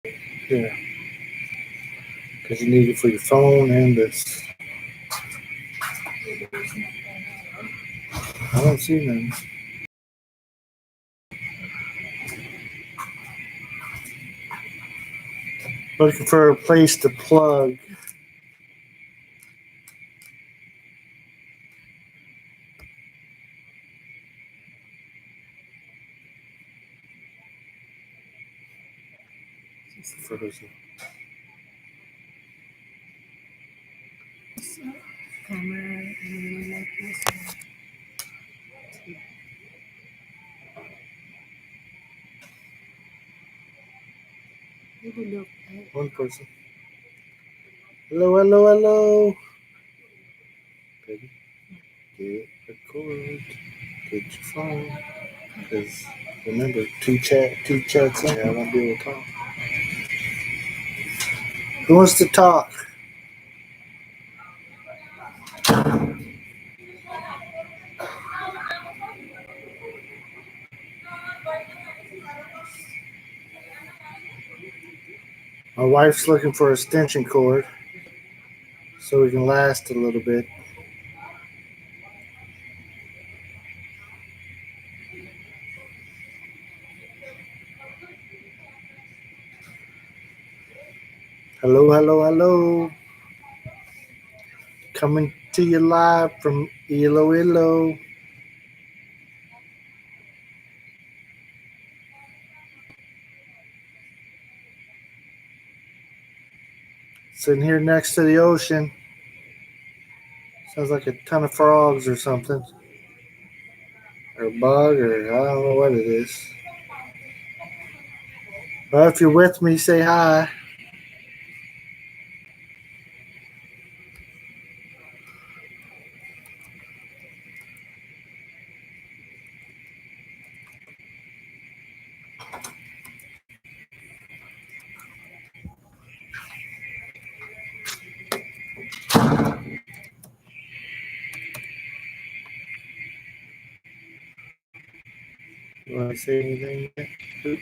Yeah, because you need it for your phone and this. I don't see none. Looking for a place to plug. For this. Camera like this. Maybe look at One person. Hello, hello, hello. Baby, get a cord. Get your phone. Because remember, two chats in. I won't be able to talk. Who wants to talk? My wife's looking for an extension cord so we can last a little bit. Hello, hello, hello. Coming to you live from Ilo-ilo. Sitting here next to the ocean. Sounds like a ton of frogs or something. Or a bug, or I don't know what it is. Well, if you're with me, say hi. You want to say anything yet? Oop.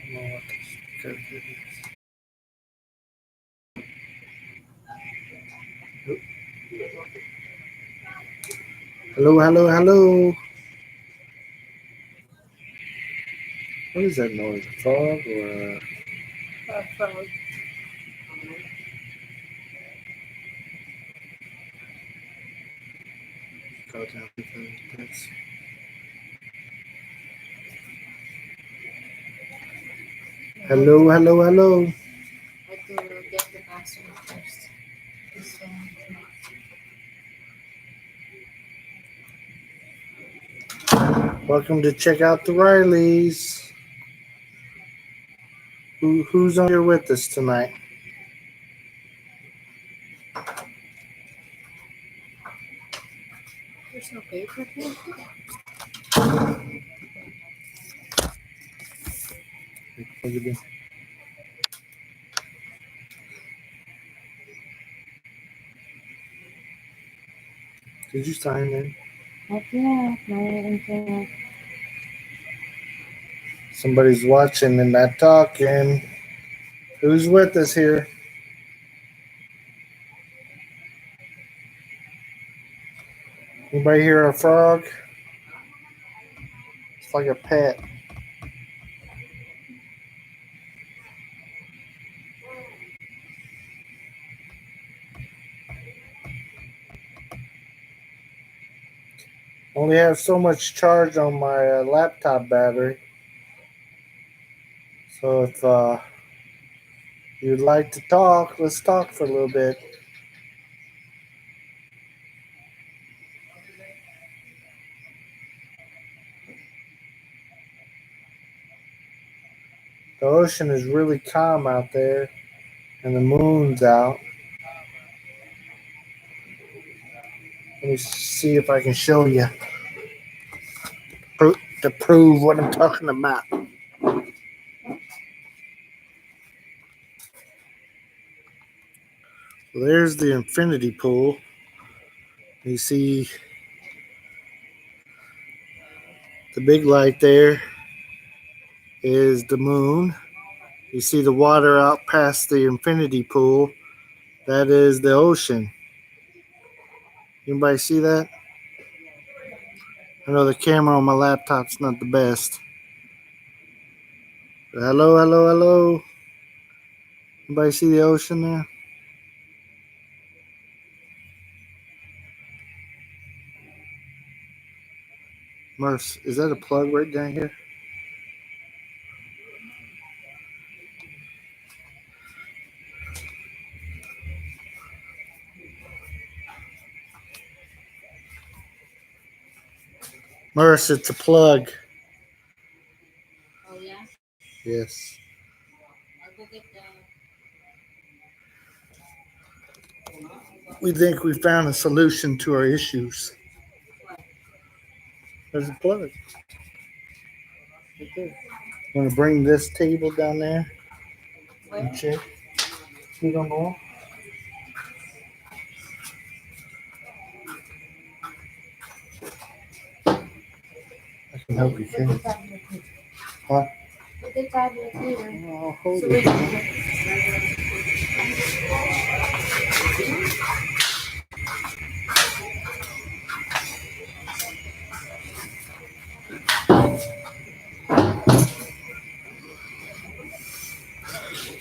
I don't know what this is. Oop. Hello, hello, hello. What is that noise? A frog or a frog. Hello, hello, hello. I have to get the password first. So, Welcome to check out the Rileys. Who's on here with us tonight? there's no paper here. Did you sign in? Not yet. No internet. Somebody's watching and not talking. Who's with us here? Anybody hear a frog? It's like a pet. Only have so much charge on my laptop battery. So if you'd like to talk, let's talk for a little bit. The ocean is really calm out there, and the moon's out. Let me see if I can show you to prove what I'm talking about. So there's the infinity pool. You see the big light there is the moon. You see the water out past the infinity pool. That is the ocean. Anybody see that? I know the camera on my laptop's not the best. Hello, hello, hello. Anybody see the ocean there? Merce, is that a plug right down here? Merce, it's a plug. Oh yeah? Yes. I'll go get the... We think we found a solution to our issues. What? There's a plug. Right there. Want to bring this table down there Where? and check? See it on the wall? I can help you Put the carry. tablet here. Huh? Put the tablet here. I'll hold So it.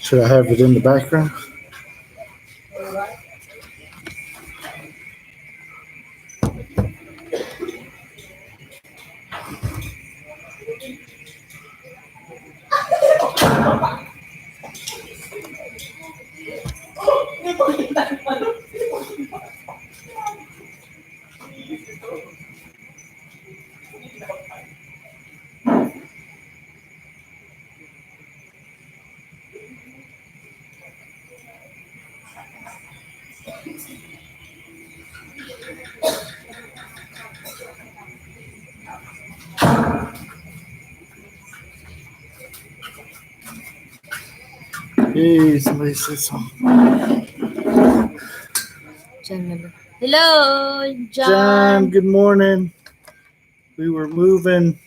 Should I have it in the background? Hey, somebody said something. Hello, John. John, good morning. We were moving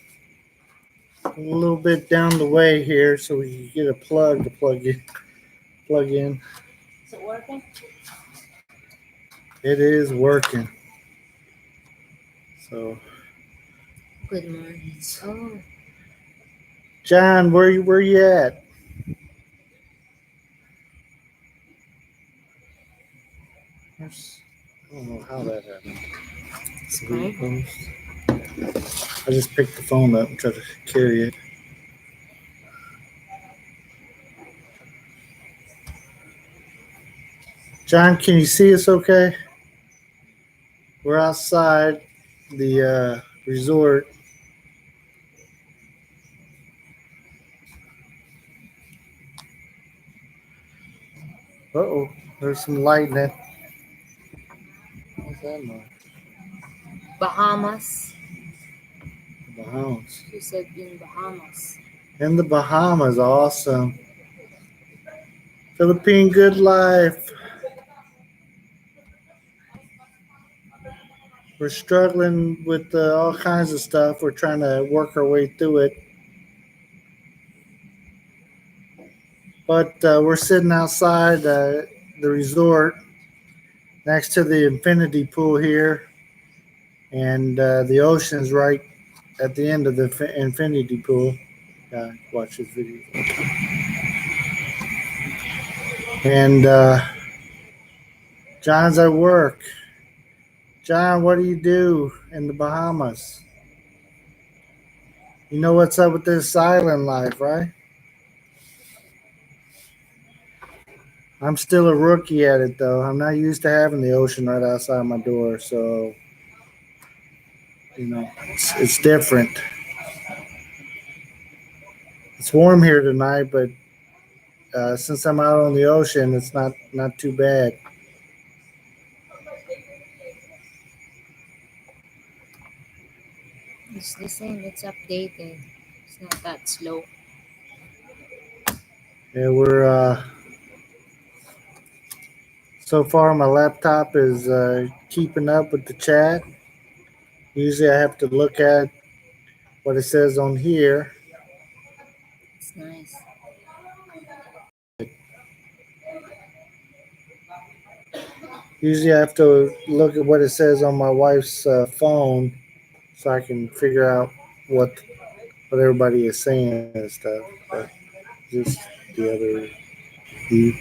a little bit down the way here so we could get a plug to plug in. Is it working? It is working. So, Good morning. Oh. John, where you at? I don't know how that happened. I just picked the phone up and tried to carry it. John, can you see us okay? We're outside the resort. Uh-oh, there's some lightning. What's that noise? Bahamas. Bahamas. You said in Bahamas. In the Bahamas, awesome. Philippine good life. We're struggling with all kinds of stuff. We're trying to work our way through it. But we're sitting outside the resort next to the infinity pool here. And the ocean's right at the end of the infinity pool. Watch this video. And John's at work. John, what do you do in the Bahamas? You know what's up with this island life, right? I'm still a rookie at it, though. I'm not used to having the ocean right outside my door, so it's different. It's warm here tonight, but since I'm out on the ocean, it's not too bad. It's the same. It's updated. It's not that slow. Yeah, we're so far my laptop is keeping up with the chat. Usually I have to look at what it says on here. It's nice. Usually I have to look at what it says on my wife's phone so I can figure out what what everybody is saying and stuff. But just the other view.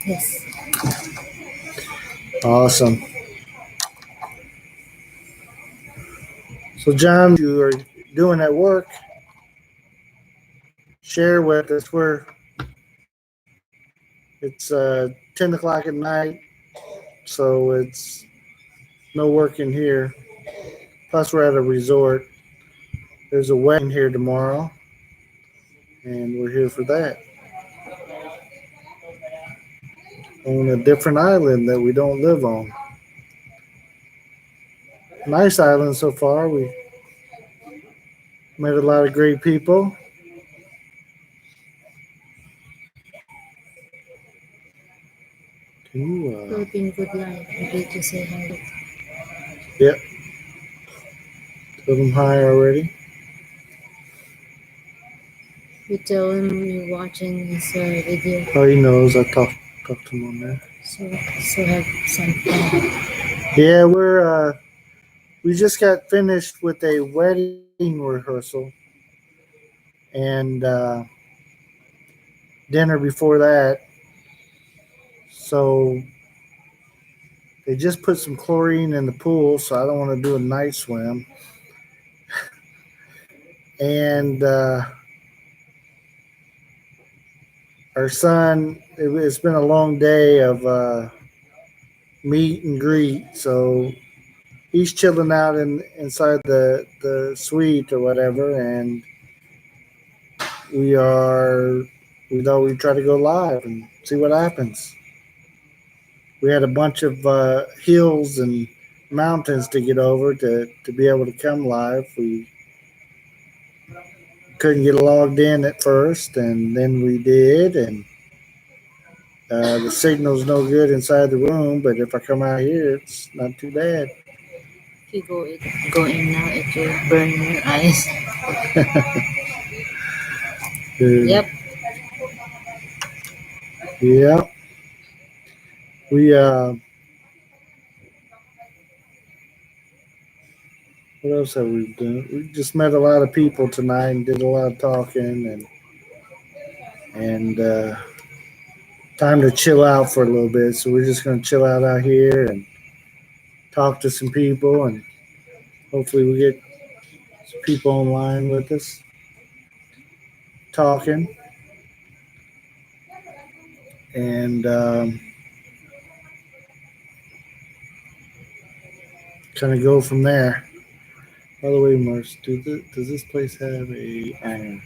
Yes. Awesome. So John, you are doing at work, share with us. It's 10 o'clock at night, so it's no working here. Plus, we're at a resort. There's a wedding here tomorrow, and we're here for that on a different island that we don't live on. Nice island so far. We met a lot of great people. Can you? Philippine good life. Ready to say hello. Yep. Put them high already. You tell him you're watching his video. Oh, he knows. I talked to him on there. So have some fun. Yeah, we just got finished with a wedding rehearsal and dinner before that. So they just put some chlorine in the pool, so I don't want to do a night swim. And our son, it's been a long day of meet and greet, so he's chilling out inside the suite or whatever, and we are we thought we'd try to go live and see what happens. We had a bunch of hills and mountains to get over to be able to come live. We couldn't get logged in at first, and then we did, and the signal's no good inside the room, but if I come out here, it's not too bad. If you go in now, it will burn your eyes. Yep. Yeah. We what else have we done? We just met a lot of people tonight and did a lot of talking and time to chill out for a little bit. So we're just gonna chill out here and talk to some people and hopefully we get some people online with us talking and kind of go from there. By the way, Mars, does this place have a iron?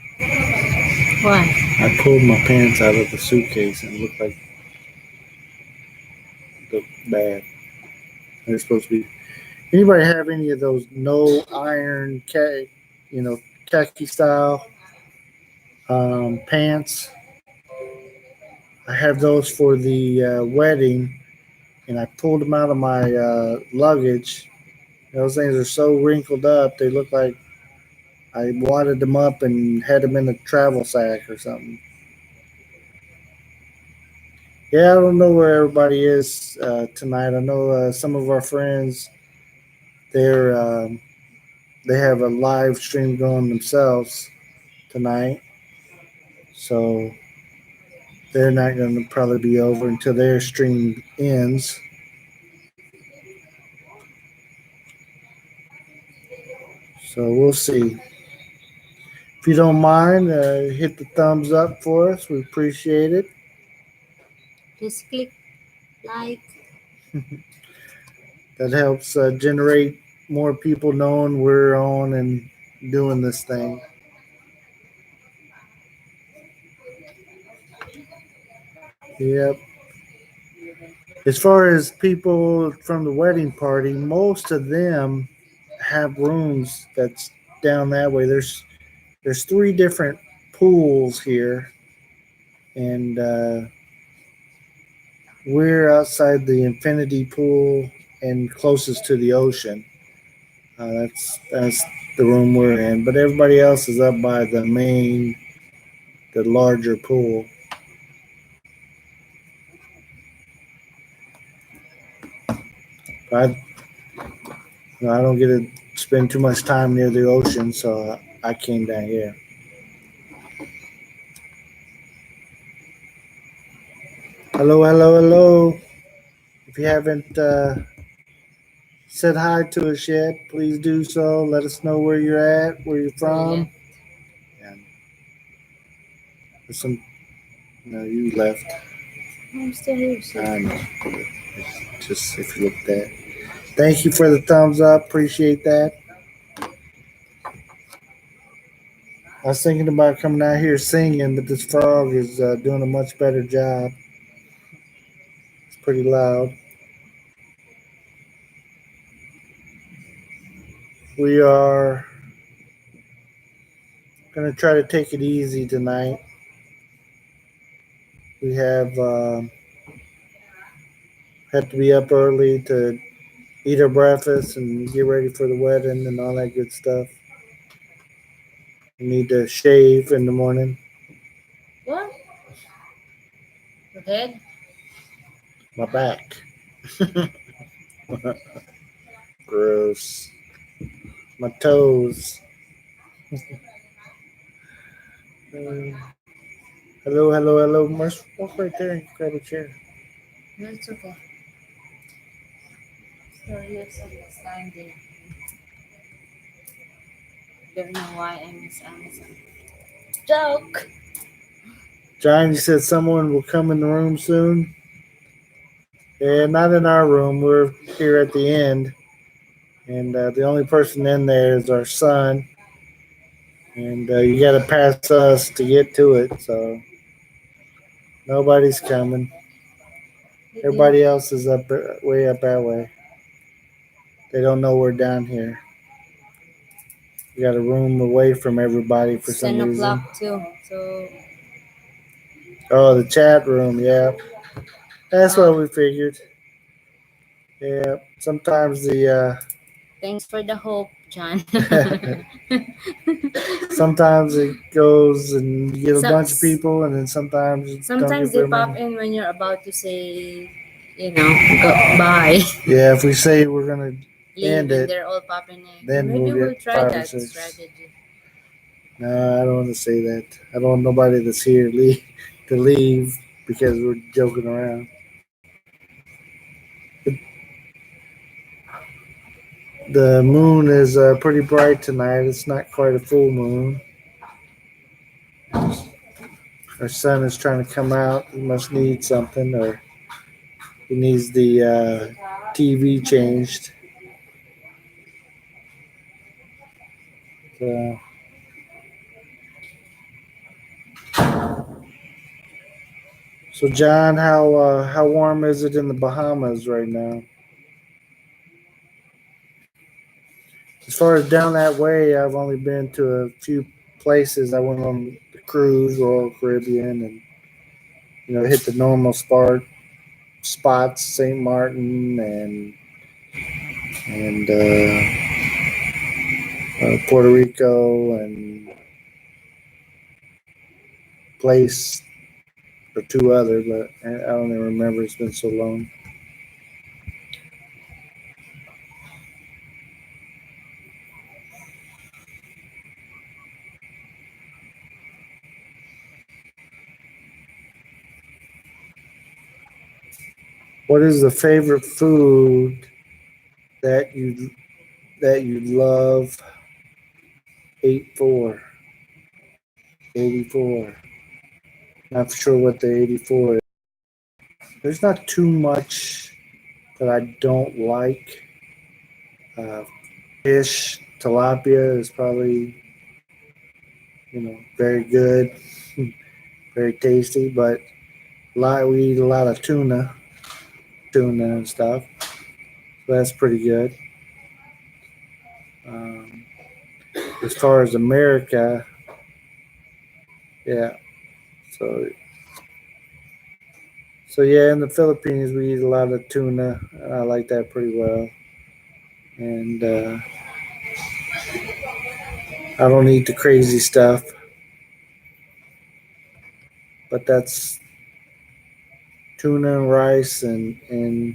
Why? I pulled my pants out of the suitcase and it looked like looked bad. They're supposed to be. Anybody have any of those no iron, khaki style pants? I have those for the wedding, and I pulled them out of my luggage. Those things are so wrinkled up; they look like I wadded them up and had them in a travel sack or something. Yeah, I don't know where everybody is tonight. I know some of our friends they're they have a live stream going themselves tonight, so they're not going to probably be over until their stream ends. So we'll see. If you don't mind, hit the thumbs up for us. We appreciate it. Just click like. That helps generate more people knowing we're on and doing this thing. Yep. As far as people from the wedding party, most of them have rooms that's down that way. There's three different pools here, and we're outside the infinity pool and closest to the ocean. That's the room we're in, but everybody else is up by the larger pool. I I don't get to spend too much time near the ocean, so I came down here. Hello, hello, hello. If you haven't said hi to us yet, please do so. Let us know where you're at, where you're We from. left. And there's some, no, you left. I'm still here. So. I know. Just if you look at that. Thank you for the thumbs up. Appreciate that. I was thinking about coming out here singing, but this frog is doing a much better job. It's pretty loud. We are going to try to take it easy tonight. We had to be up early to eat our breakfast and get ready for the wedding and all that good stuff. We need to shave in the morning. What? Your head? My back. Gross. My toes. Uh, hello, hello, hello. Marsh, walk right there and grab a chair. No, it's okay. So you're standing. Don't know why I miss Amazon. Joke. John, you said someone will come in the room soon. Yeah, not in our room. We're here at the end, and the only person in there is our son. And you got to pass us to get to it. So nobody's coming. Everybody else is up way up that way. They don't know we're down here. We got a room away from everybody for It's some 10 reason. o'clock too. So Oh, the chat room. Yeah, that's what oh, we figured. Yeah, sometimes thanks for the hope, John. sometimes it goes and you get a so, bunch of people, and then sometimes you don't sometimes get they very pop many. in when you're about to say, go bye, Yeah, if we say we're gonna leave, end and it, they're all popping in. then we'll Maybe we'll get try five or that six. strategy. No, I don't want to say that. I don't want nobody that's here to leave because we're joking around. The moon is pretty bright tonight. It's not quite a full moon. Our son is trying to come out. He must need something, or he needs the TV changed. So, so John, how warm is it in the Bahamas right now? As far as down that way, I've only been to a few places. I went on the cruise, Royal Caribbean, and hit the normal spots, St. Martin and Puerto Rico and place or two other, but I don't even remember. It's been so long. What is the favorite food that you love? 84, 84. Not sure what the 84 is. There's not too much that I don't like. Uh, Fish, tilapia is probably very good, very tasty. But we eat a lot of tuna and stuff. So that's pretty good. Um, as far as America, yeah. So yeah, in the Philippines we eat a lot of tuna. I like that pretty well. And I don't eat the crazy stuff, but that's tuna and rice and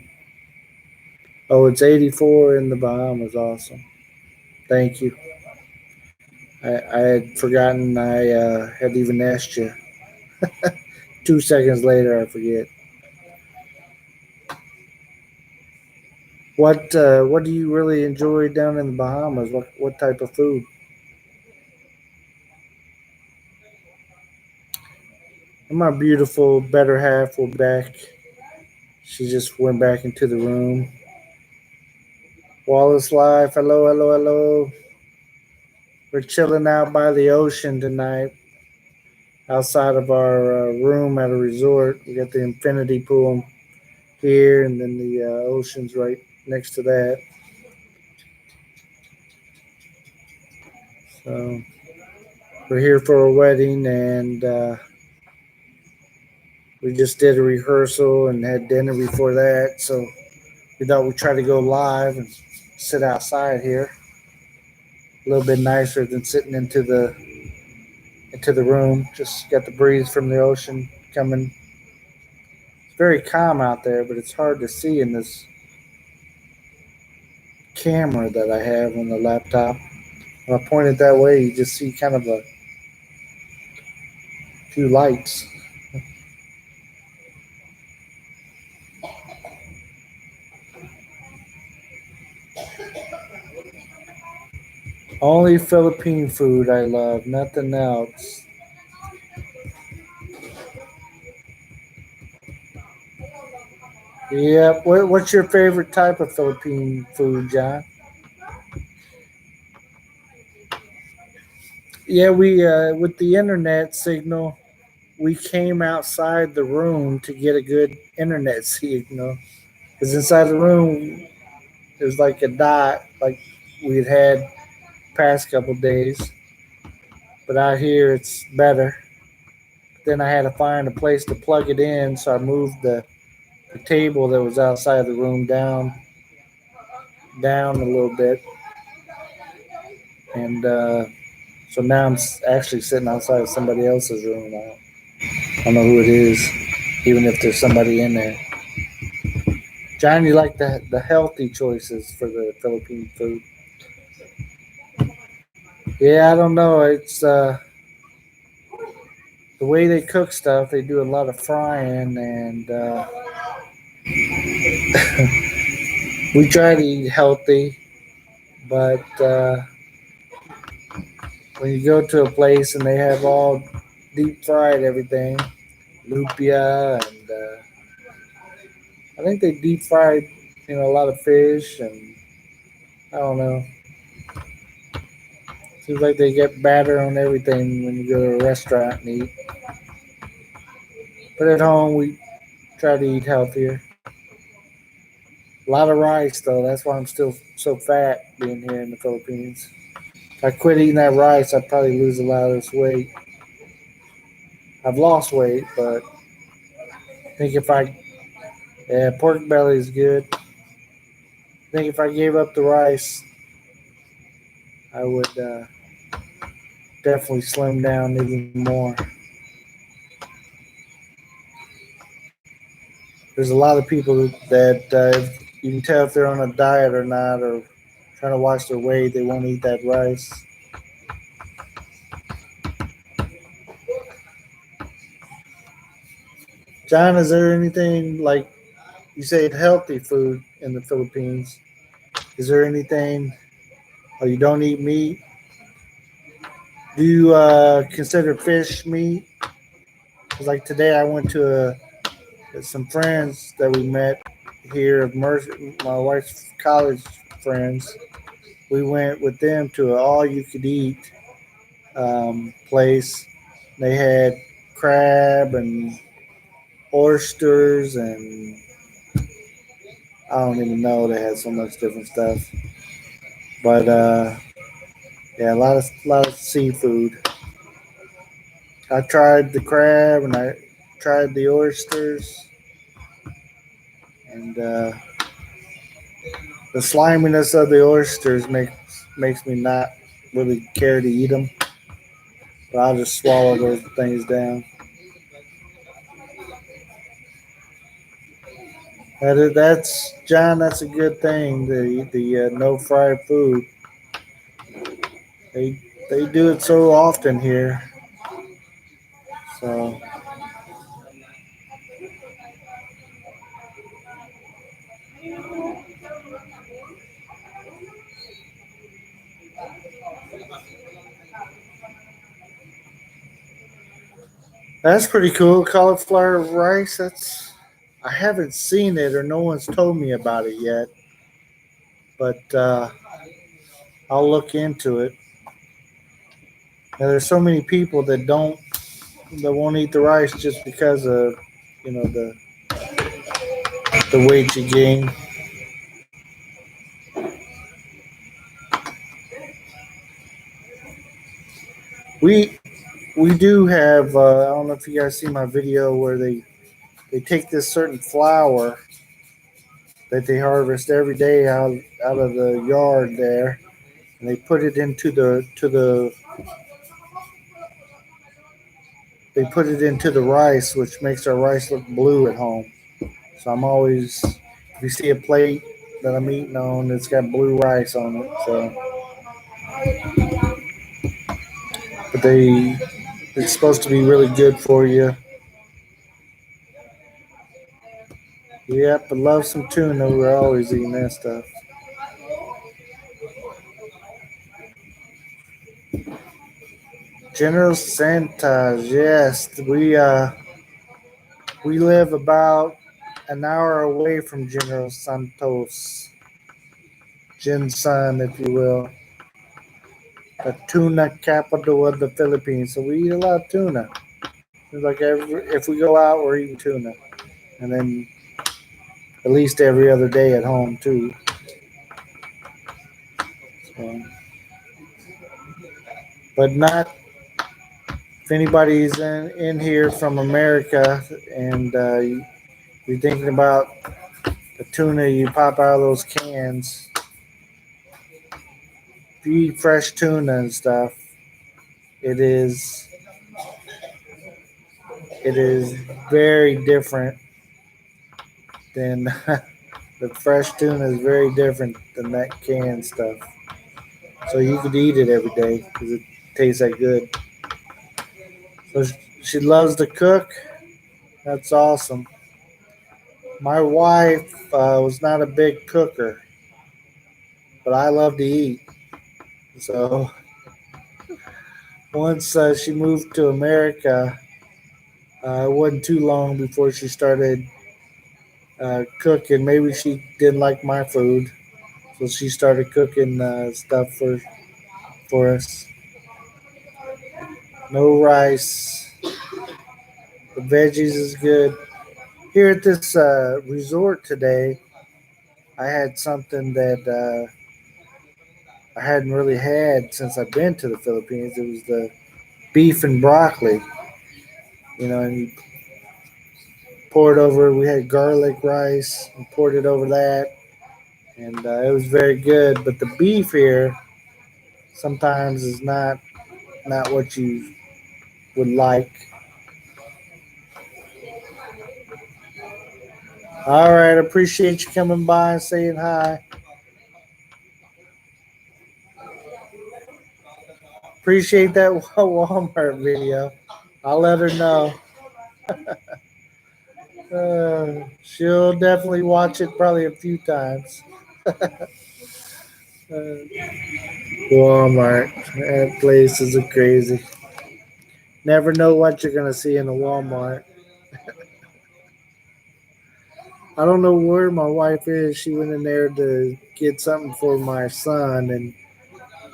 Oh, it's 84 in the Bahamas. Awesome. Thank you. I had forgotten I had even asked you. 2 seconds later, I forget. What do you really enjoy down in the Bahamas? What type of food? And my beautiful better half will be back. She just went back into the room. Wallace Life. Hello, hello, hello. We're chilling out by the ocean tonight, outside of our room at a resort. We got the infinity pool here, and then the ocean's right next to that. So we're here for a wedding, and we just did a rehearsal and had dinner before that. So we thought we'd try to go live and sit outside here, a little bit nicer than sitting into the room. Just got the breeze from the ocean coming. It's very calm out there, but it's hard to see in this camera that I have on the laptop. When I point it that way, you just see kind of a few lights. Only Philippine food I love, nothing else. Yep. What's your favorite type of Philippine food, John? Yeah, we with the internet signal, we came outside the room to get a good internet signal. Because inside the room, there's like a dot, like we'd had past couple days. But out here, it's better. Then I had to find a place to plug it in, so I moved the table that was outside the room down a little bit, and so now I'm actually sitting outside somebody else's room. I don't know who it is, even if there's somebody in there. John, you like the healthy choices for the Philippine food? Yeah, I don't know. It's the way they cook stuff. They do a lot of frying, and we try to eat healthy, but when you go to a place and they have all deep fried everything, lupia, and I think they deep fried, a lot of fish, and I don't know. Seems like they get batter on everything when you go to a restaurant and eat. But at home, we try to eat healthier. A lot of rice, though. That's why I'm still so fat being here in the Philippines. If I quit eating that rice, I'd probably lose a lot of this weight. I've lost weight, but I think if I, yeah, pork belly is good. I think if I gave up the rice, I would definitely slim down even more. There's a lot of people that you can tell if they're on a diet or not, or trying to watch their weight. They won't eat that rice. John, is there anything like you said healthy food in the Philippines? Is there anything? Oh, you don't eat meat? Do you consider fish meat? 'Cause like today, I went to some friends that we met here of my wife's college friends. We went with them to an all-you-could-eat place. They had crab and oysters, and I don't even know they had so much different stuff. But yeah, a lot of seafood. I tried the crab and I tried the oysters, and the sliminess of the oysters makes me not really care to eat them. But I'll just swallow those things down. That's John. That's a good thing. The no fried food. They they do it so often here. So that's pretty cool. Cauliflower rice. That's I haven't seen it or no one's told me about it yet, but I'll look into it. Now, there's so many people that won't eat the rice just because of the weight you gain. We we do have. I don't know if you guys see my video where they take this certain flour that they harvest every day out of the yard there, and they put it into the they put it into the rice, which makes our rice look blue at home. So I'm always, if you see a plate that I'm eating on, it's got blue rice on it. So, but it's supposed to be really good for you. Yep, I love some tuna. We're always eating that stuff. General Santos, yes, we live about an hour away from General Santos, Jinsan, if you will, the tuna capital of the Philippines. So we eat a lot of tuna. It's like if we go out, we're eating tuna, and then at least every other day at home too. So, but not if anybody's in here from America and you're thinking about the tuna you pop out of those cans. If you eat fresh tuna and stuff, it is it is very different than the fresh tuna is very different than that canned stuff. So you could eat it every day because it tastes that good. So she loves to cook. That's awesome. My wife was not a big cooker, but I love to eat. So once she moved to America, it wasn't too long before she started cooking. Maybe she didn't like my food, so she started cooking stuff for us. No rice. The veggies is good. Here at this resort today, I had something that I hadn't really had since I've been to the Philippines. It was the beef and broccoli, and you pour it over. We had garlic rice and poured it over that, and it was very good. But the beef here sometimes is not what you would like. All right, appreciate you coming by and saying hi. Appreciate that Walmart video. I'll let her know. She'll definitely watch it probably a few times. Walmart. That place is a crazy. Never know what you're gonna see in a Walmart. I don't know where my wife is. She went in there to get something for my son, and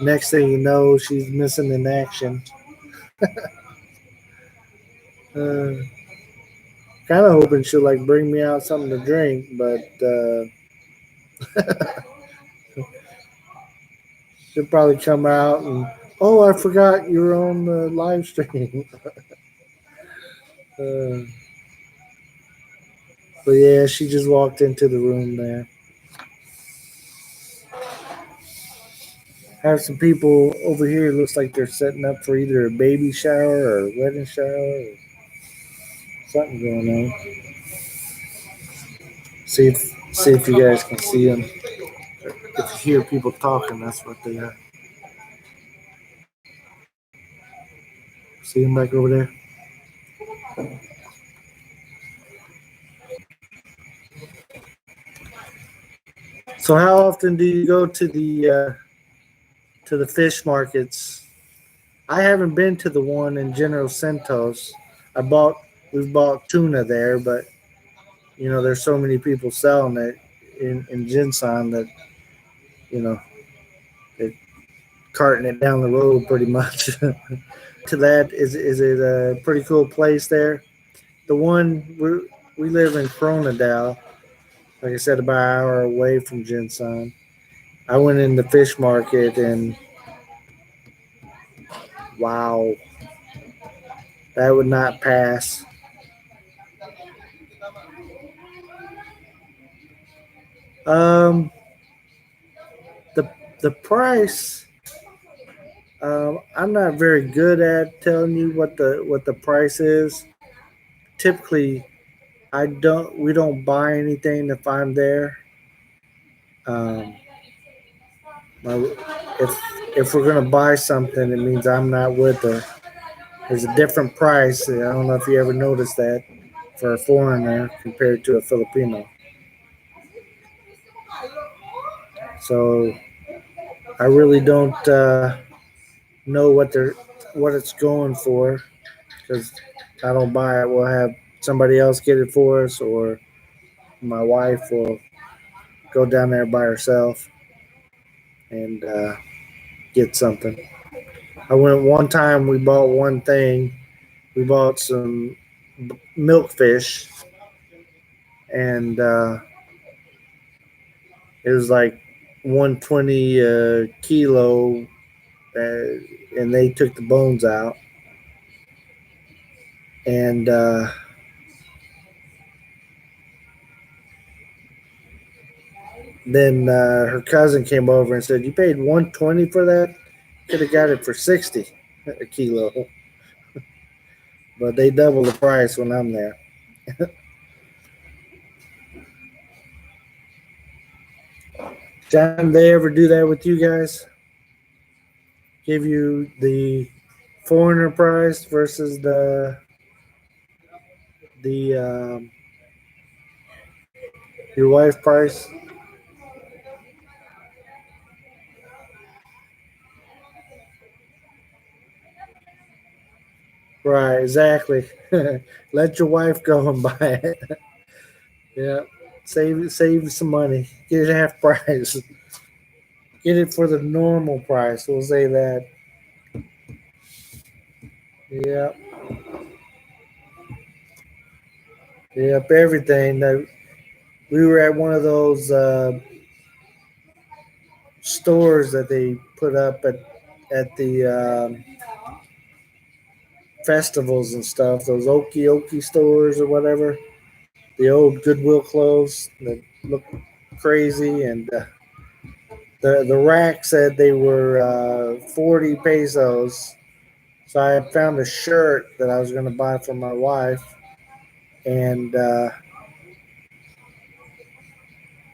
next thing you know, she's missing in action. Uh, kind of hoping she'll like bring me out something to drink, but she'll probably come out and oh, I forgot you're on the live stream. uh, but yeah, she just walked into the room there. Have some people over here. Looks like they're setting up for either a baby shower or a wedding shower or something going on. See if you guys can see them. If you hear people talking, that's what they are. See them back over there. So how often do you go to the fish markets? I haven't been to the one in General Santos. I bought we've bought tuna there, but there's so many people selling it in Jinsan that you know they're carting it down the road pretty much. To that, is it a pretty cool place there? The one we live in Coronadal, like I said, about an hour away from Jinsan. I went in the fish market and wow, that would not pass. Um, the the price. I'm not very good at telling you what the price is. Typically, I don't we don't buy anything if I'm there. Um, if we're gonna buy something, it means I'm not with her. There's a different price. I don't know if you ever noticed that for a foreigner compared to a Filipino. So I really don't know what it's going for because I don't buy it. We'll have somebody else get it for us, or my wife will go down there by herself and get something. I went one time. We bought one thing. We bought some milkfish, and it was like 120 kilo, and they took the bones out. And then her cousin came over and said, "You paid 120 for that? Could have got it for 60 a kilo." But they double the price when I'm there. John, they ever do that with you guys? Give you the foreigner price versus the your wife's price? Right, exactly. Let your wife go and buy it. Yeah, save some money. Get it half price. Get it for the normal price. We'll say that. Yep, yep. Everything. That we were at one of those stores that they put up at the festivals and stuff. Those Okie stores or whatever. The old Goodwill clothes that look crazy, and the rack said they were 40 pesos. So I found a shirt that I was going to buy for my wife, and the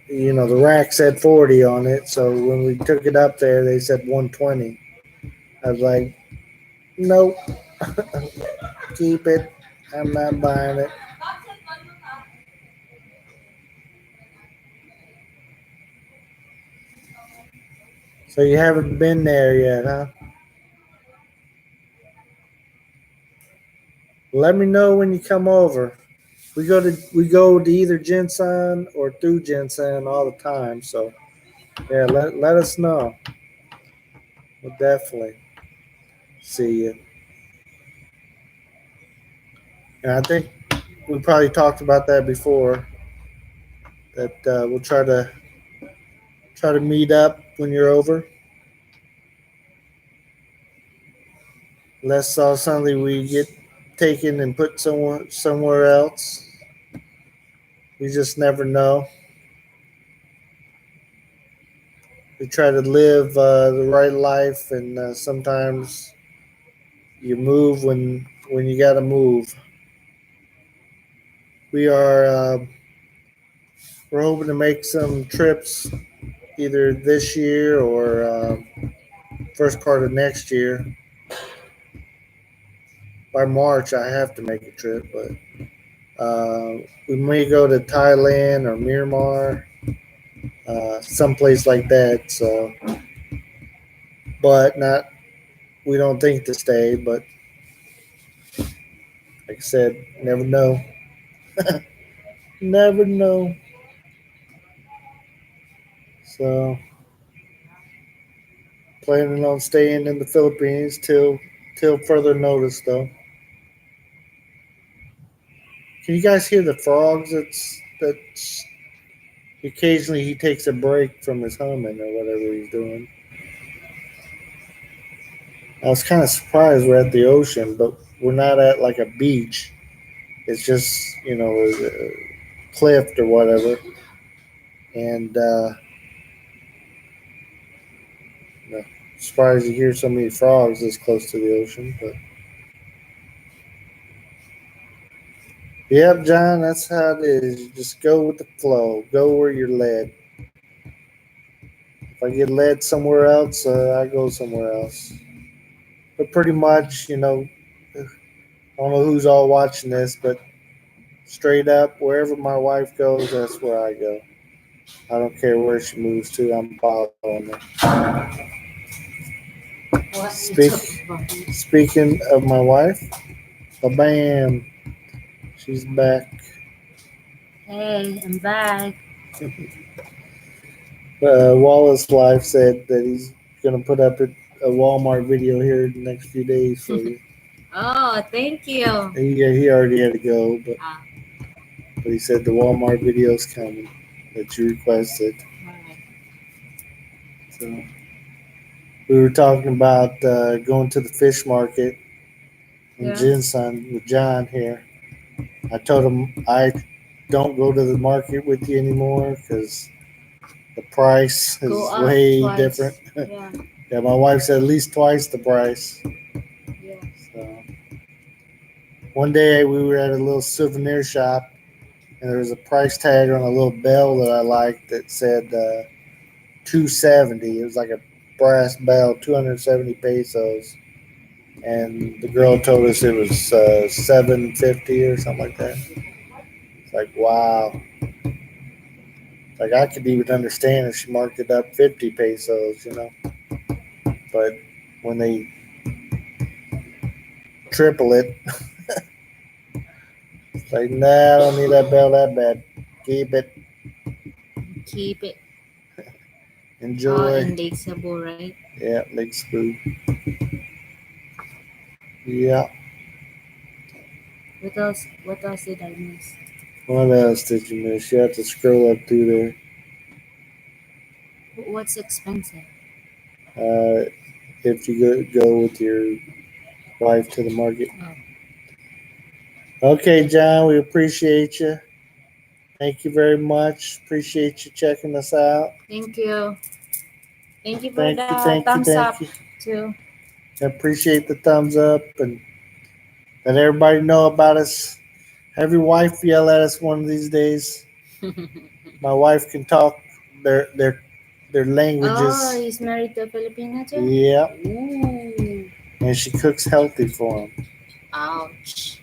rack said 40 on it. So when we took it up there, they said 120. I was like, nope, keep it. I'm not buying it. So you haven't been there yet, huh? Let me know when you come over. We go to either Jinsan or through Jinsan all the time. So yeah, let us know. We'll definitely see you. And I think we probably talked about that before. That we'll try to meet up when you're over. Unless suddenly we get taken and put somewhere else. We just never know. We try to live the right life, and sometimes you move when you got to move. We are we're hoping to make some trips either this year or first part of next year. By March, I have to make a trip, but we may go to Thailand or Myanmar, someplace like that. So, but not we don't think to stay. But like I said, never know. Never know. So planning on staying in the Philippines till further notice, though. Can you guys hear the frogs? That's occasionally he takes a break from his humming or whatever he's doing. I was kind of surprised we're at the ocean, but we're not at like a beach. It's just a cliff or whatever, and you know, surprised to hear so many frogs this close to the ocean. But yep, John, that's how it is. You just go with the flow. Go where you're led. If I get led somewhere else, I go somewhere else. But pretty much, I don't know who's all watching this, but straight up, wherever my wife goes, that's where I go. I don't care where she moves to. I'm following her. What you Speak, talking about? speaking of my wife, bam, she's back. Hey, I'm back. Wallace Life said that he's gonna put up a Walmart video here in the next few days for you. Oh, thank you. He already had to go, Ah, but he said the Walmart video's coming that you requested. alright. So we were talking about going to the fish market in Yeah. Jinsan with John here. I told him I don't go to the market with you anymore because the price Go is up way different. twice. Yeah. Yeah, my wife said at least twice the price. Yeah. So one day we were at a little souvenir shop and there was a price tag on a little bell that I liked that said 270. It was like a brass bell, 270 pesos. And the girl told us it was 750 or something like that. It's like, wow. Like I could even understand if she marked it up 50 pesos. But when they triple it, it's like, nah, I don't need that bell that bad. Keep it. Keep it. Oh, Enjoy. in Lake Cebu, right? Yeah, Lake Cebu. Yeah. What else? What else did I miss? What else did you miss? You have to scroll up through there. What's expensive? If you go with your wife to the market. Oh, Okay, John, we appreciate you. Thank you very much. Appreciate you checking us out. thank you. Thank you for Thank you, the thank you, thumbs thank up you. too. I appreciate the thumbs up and let everybody know about us. Have your wife yell at us one of these days. My wife can talk their their their Oh, languages. he's married to a Filipina too? Yeah, Ooh. and she cooks healthy for them. Ouch.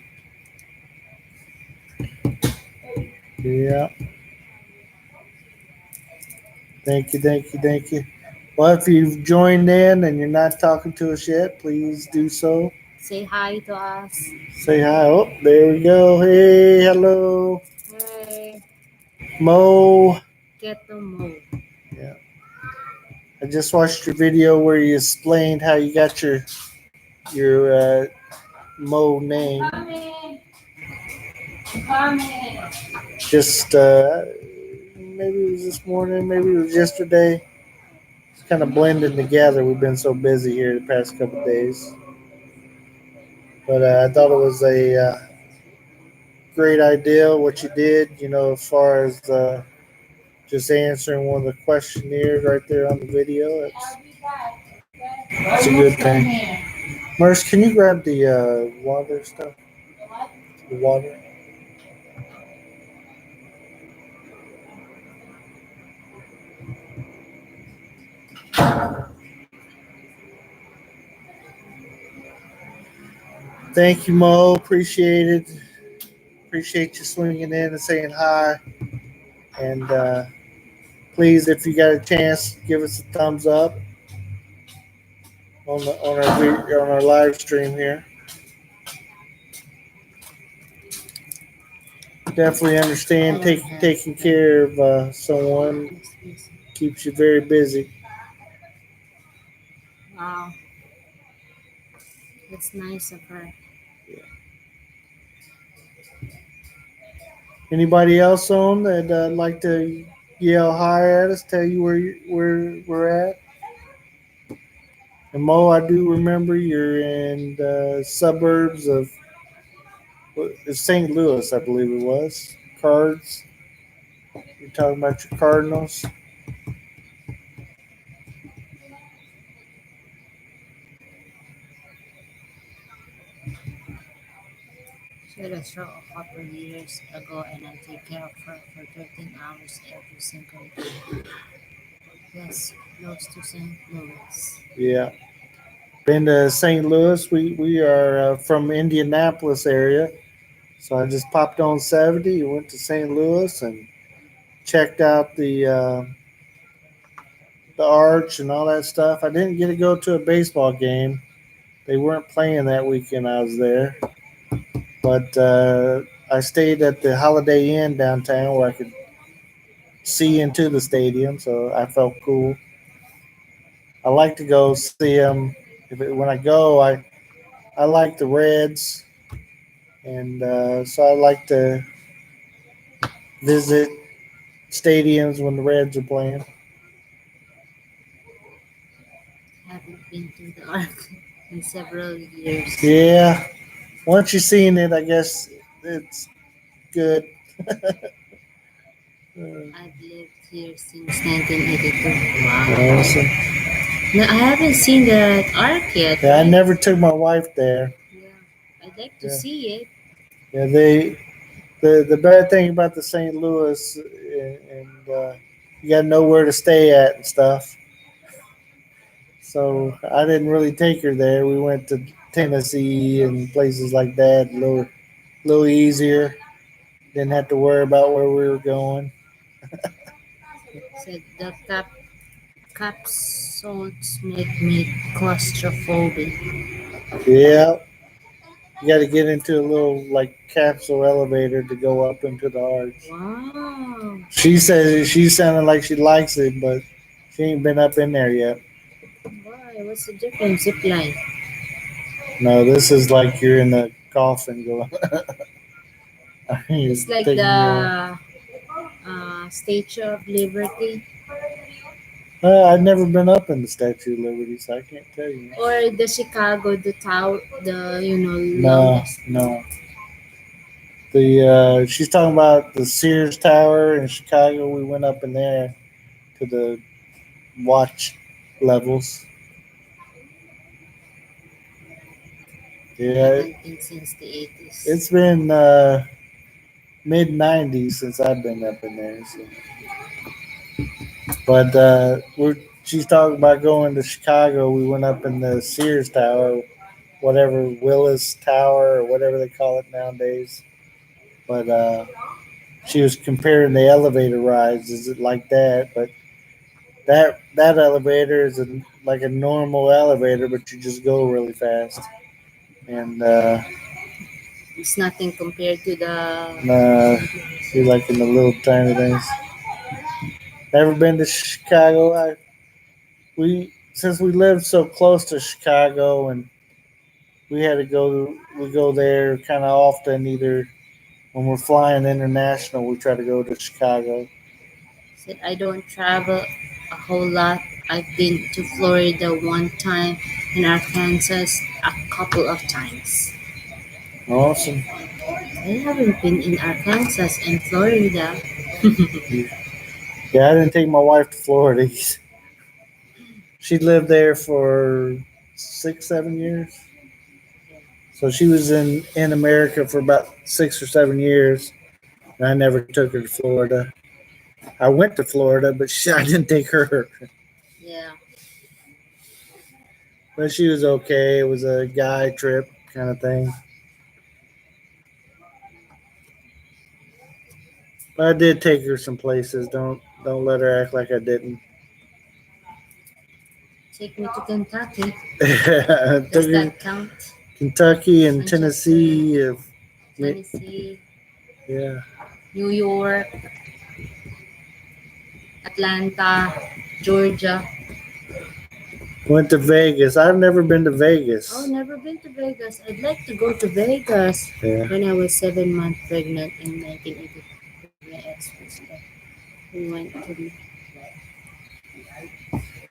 Yeah, thank you, thank you, thank you. Well, if you've joined in and you're not talking to us yet, please do so. Say hi to us. Say hi. Oh, there we go. Hey, hello, Hey, Mo. get to move. Yeah, I just watched your video where you explained how you got your Mo name. Coming. Coming. Just maybe it was this morning, maybe it was yesterday. It's kind of blending together. We've been so busy here the past couple of days, but I thought it was a great idea what you did. As far as just answering one of the questionnaires right there on the video. It's a good thing. Merce, can you grab the water stuff? The water. Thank you, Mo. Appreciate it. Appreciate you swinging in and saying hi. And please, if you got a chance, give us a thumbs up on our live stream here. Definitely understand taking care of someone Yes, yes. keeps you very busy. Wow, that's nice of her. Anybody else on that like to yell hi at us? Tell you where we're at. And Mo, I do remember you're in the suburbs of St. Louis, I believe it was. Cards. You're talking about your Cardinals. She had a stroke a couple of years ago, and I take care of her for 13 hours every single day. Yes, close to St. Louis. Yeah. Been to St. Louis. We are from Indianapolis area, so I just popped on 70. Went to St. Louis and checked out the arch and all that stuff. I didn't get to go to a baseball game. They weren't playing that weekend. I was there, but I stayed at the Holiday Inn downtown where I could see into the stadium, so I felt cool. I like to go see them. When I go, I like the Reds, and so I like to visit stadiums when the Reds are playing. Haven't been to the Ark in several years. Yeah, once you've seen it, I guess it's good. I've lived here since 1982. Wow. Awesome. No, I haven't seen the Ark yet, Yeah, I right? never took my wife there. Yeah, I'd like to Yeah, see it. yeah. The bad thing about the St. Louis and you got to know where to stay at and stuff. So I didn't really take her there. We went to Tennessee and places like that, little easier. Didn't have to worry about where we were going. Said the capsules make me claustrophobic. Yeah, you got to get into a little like capsule elevator to go up into the arch. Wow. She says she sounded like she likes it, but she ain't been up in there yet. Why? What's the difference? Zip line. No, this is like you're in a coffin going. You're It's like taking your. the Statue of Liberty I've never been up in the Statue of Liberty, so I can't tell you. or the Chicago, the tower, the No, longest. no. The she's talking about the Sears Tower in Chicago. We went up in there to the watch levels. Yeah, Haven't been since the 80s. it's been mid '90s since I've been up in there. So. But she's talking about going to Chicago. We went up in the Sears Tower, whatever Willis Tower or whatever they call it nowadays. But she was comparing the elevator rides. Is it like that? But that elevator is like a normal elevator, but you just go really fast. And It's nothing compared to the you're like in the little tiny things. Never been to Chicago. We since we lived so close to Chicago, and we had to go. We go there kind of often. Either when we're flying international, we try to go to Chicago. said I don't travel a whole lot. I've been to Florida one time and Arkansas a couple of times. Awesome. I haven't been in Arkansas and Florida. Yeah, I didn't take my wife to Florida. She lived there for 6, 7 years. So she was in America for about 6 or 7 years, and I never took her to Florida. I went to Florida, but I didn't take her. Yeah. But she was okay. It was a guy trip kind of thing. But I did take her some places. Don't let her act like I didn't. Take me to Kentucky. Took Does her that count? Kentucky and Manchester, Tennessee. Tennessee, Yeah, New York, Atlanta, Georgia. went to Vegas. I've never been to Oh, Vegas. never been to Vegas. I'd like to go to Vegas. Yeah, When I was 7 months pregnant in 1983, my ex was there. We went to.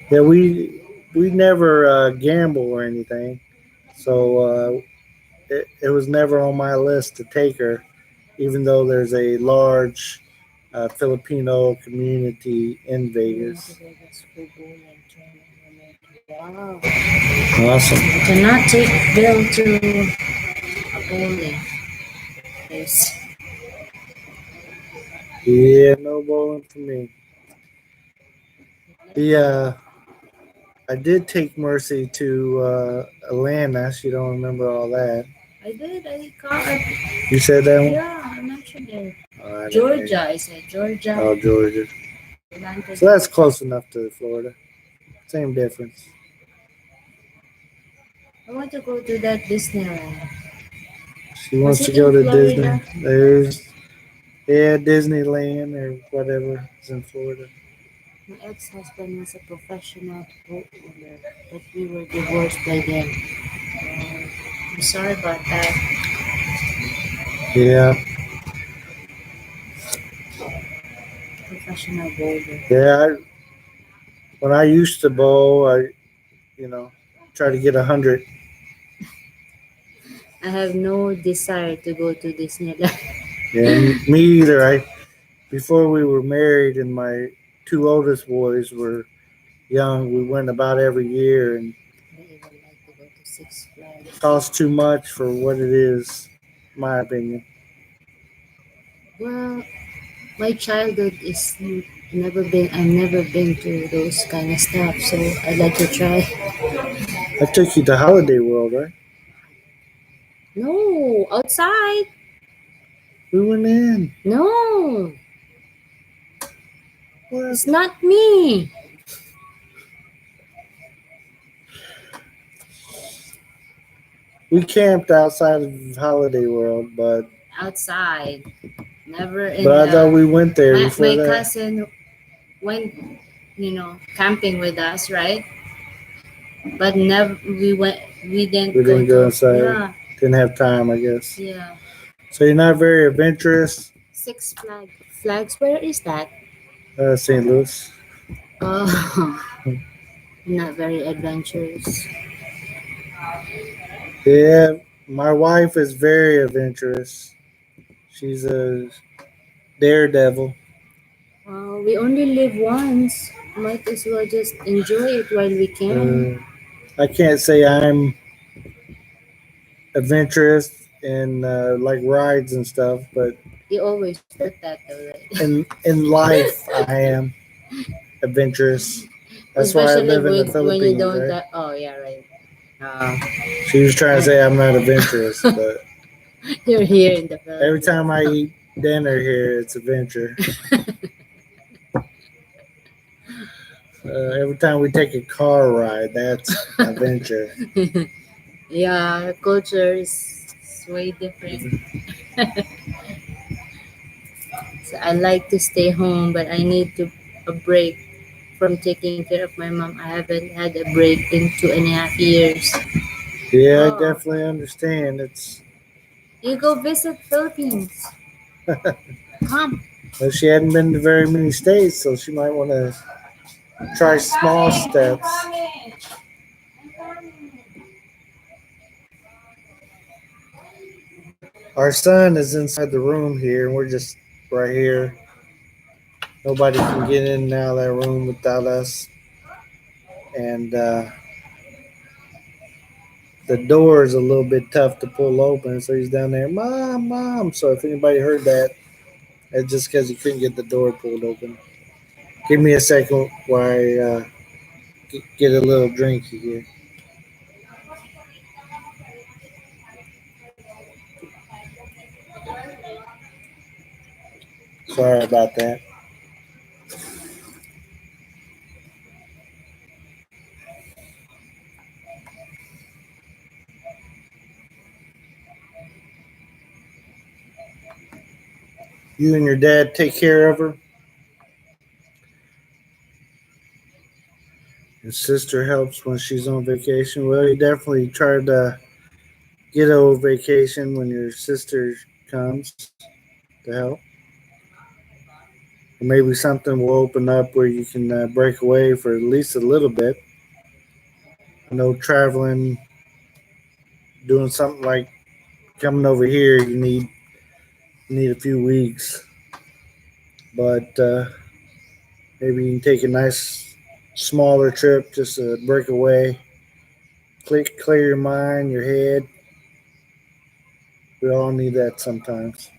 yeah. We never gamble or anything, so it was never on my list to take her, even though there's a large Filipino community in We went to Vegas. Vegas for bowling, training, romantic. Wow. Awesome. I cannot take Bill to a bowling place. Yeah, no bowling for me. The I did take Mercy to Atlanta. She don't remember all that. I did. I caught. You said that one? Yeah, I mentioned it. Oh, I didn't hear you. Georgia. I said Georgia. Oh, Georgia. Atlanta, So that's Georgia. close enough to Florida. Same difference. I want to go to that Disneyland. She Was wants it to go in to Disney. Florida? There's yeah, Disneyland or whatever is in Florida. My ex-husband was a professional boat builder, but we were divorced by then. I'm sorry about that. Yeah, Professional boulder. yeah. When I used to bowl, I you know try to get 100. I have no desire to go to Disneyland. Yeah, me either. I before we were married and my two oldest boys were young, we went about every year and I even like to go to Six Flags. costs too much for what it is, in my opinion. Well, my childhood is never been. I've never been to those kind of stuff, so I'd like to try. I took you to Holiday World, right? No, outside. We went in. No, What? it's not me. We camped outside of Holiday World, Outside. Never in but I thought the. we went there before My that. cousin went, camping with us, right? But never we went. We didn't We go didn't go to. inside. Yeah, Didn't have time, I guess. yeah. So you're not very adventurous, Six Flags. Where is that? St. Louis. Oh, not very adventurous. Yeah, my wife is very adventurous. She's a daredevil. We only live once. Might as well just enjoy it while we can. Uh, I can't say I'm adventurous in like rides and stuff, but You always put that though, right? in life I am adventurous. That's why I Especially live in the with when you Philippines, don't. right? Oh yeah, right. Uh, She was trying to say I'm not adventurous, but you're here in the every time I Philippines. eat dinner here, it's adventure. Every time we take a car ride, that's adventure. Yeah, culture is way different. So I like to stay home, but I need to a break from taking care of my mom. I haven't had a break in 2.5 years. Yeah, I Oh, definitely understand. It's you go visit Philippines. Come. well, she hadn't been to very many states, so she might want to try small steps. Our son is inside the room here, and we're just right here. Nobody can get in and out of that room without us. And the door is a little bit tough to pull open, so he's down there, Mom, Mom. So if anybody heard that, it's just because he couldn't get the door pulled open. Give me a second while I get a little drinky here. Sorry about that. You and your dad take care of her. Your sister helps when she's on vacation. Well, you definitely try to get a vacation when your sister comes to help. Or maybe something will open up where you can break away for at least a little bit. I know traveling, doing something like coming over here, you need a few weeks, but maybe you can take a nice smaller trip just to break away, clear your mind, your head. We all need that sometimes.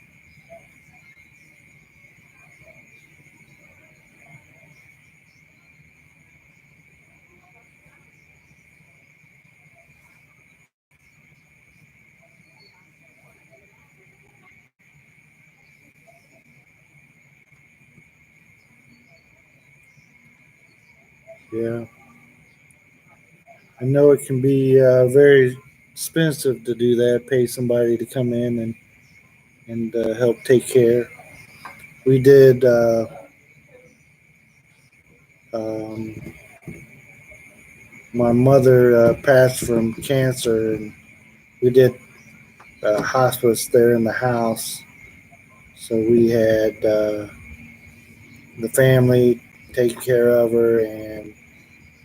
Yeah, I know it can be very expensive to do that. Pay somebody to come in and help take care. We did. Um, my mother passed from cancer, and we did hospice there in the house. So we had the family taking care of her, and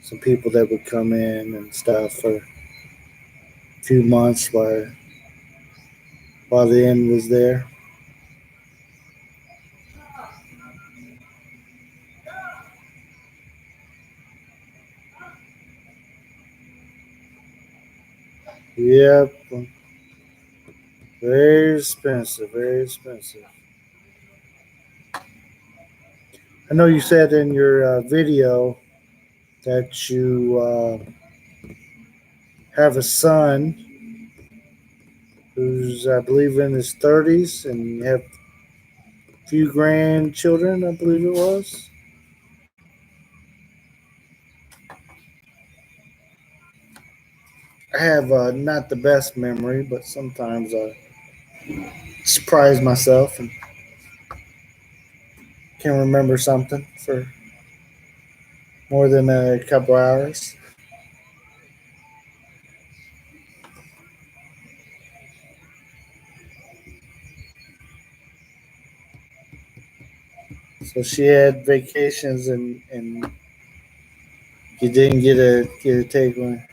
some people that would come in and stuff for a few months while the end was there. Yep, very expensive, very expensive. I know you said in your video that you have a son who's, I believe, in his 30s, and you have a few grandchildren, I believe it was. I have not the best memory, but sometimes I surprise myself and can remember something for more than a couple hours. So she had vacations, and you didn't get a take one.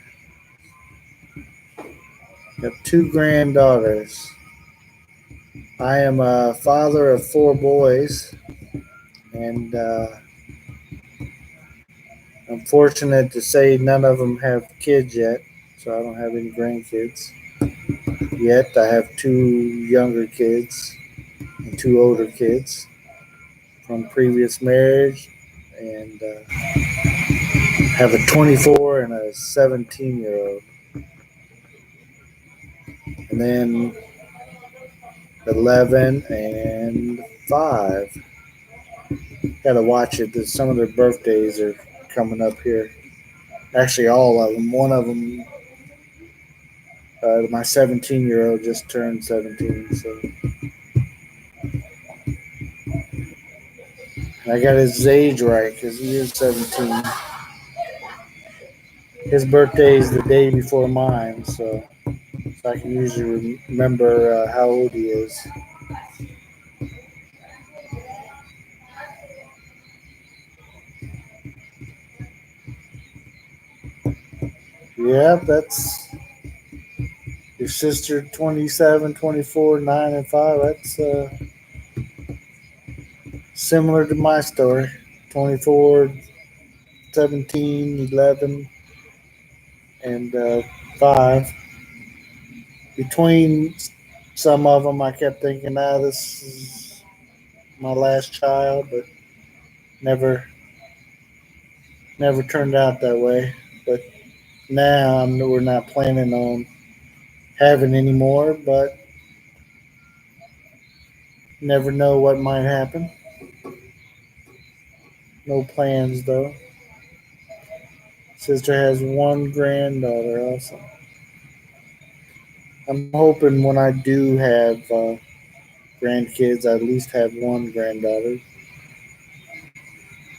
I have two granddaughters. I am a father of four boys, and I'm fortunate to say none of them have kids yet, so I don't have any grandkids yet. I have two younger kids and two older kids from previous marriage, and have a 24 and a 17-year old, and then 11 and 5. Gotta watch it. Some of their birthdays are coming up here. Actually, all of them. One of them, my 17-year old just turned 17, so I got his age right because he is 17. His birthday is the day before mine, so I can usually remember how old he is. Yeah, that's your sister 27, 24, 9, and 5. That's similar to my story. 24, 17, 11, and 5. Between some of them, I kept thinking, this is my last child, but never never turned out that way. But now we're not planning on having any more, but Never know what might happen. No plans though. Sister has one granddaughter also. I'm hoping when I do have grandkids, I at least have one granddaughter.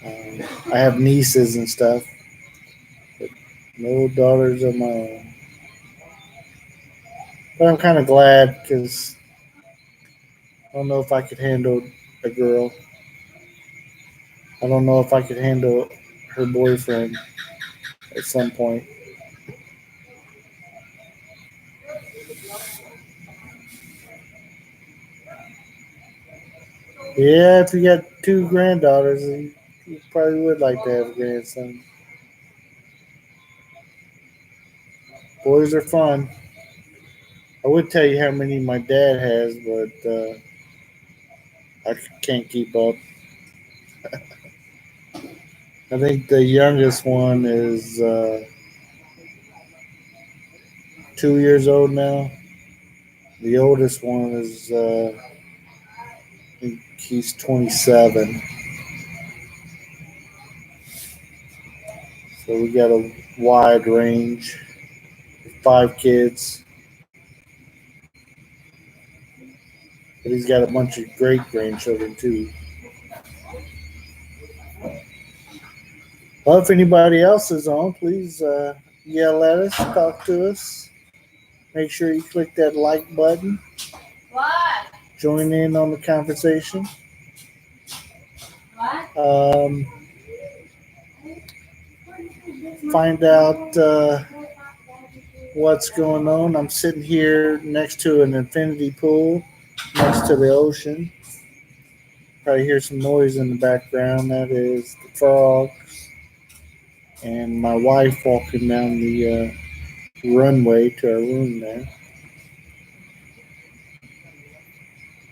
I have nieces and stuff, but no daughters of my own. But I'm kind of glad because I don't know if I could handle a girl. I don't know if I could handle her boyfriend at some point. Yeah, if you got two granddaughters, you probably would like to have a grandson. Boys are fun. I would tell you how many my dad has, but I can't keep up. I think the youngest one is 2 years old now. The oldest one is I think he's 27. So we got a wide range. Five kids, but he's got a bunch of great grandchildren too. Well, if anybody else is on, please yell at us, talk to us. Make sure you click that like button. What? Join in on the conversation. What? Find out what's going on. I'm sitting here next to an infinity pool, next to the ocean. Probably hear some noise in the background. That is the frogs and my wife walking down the runway to our room there.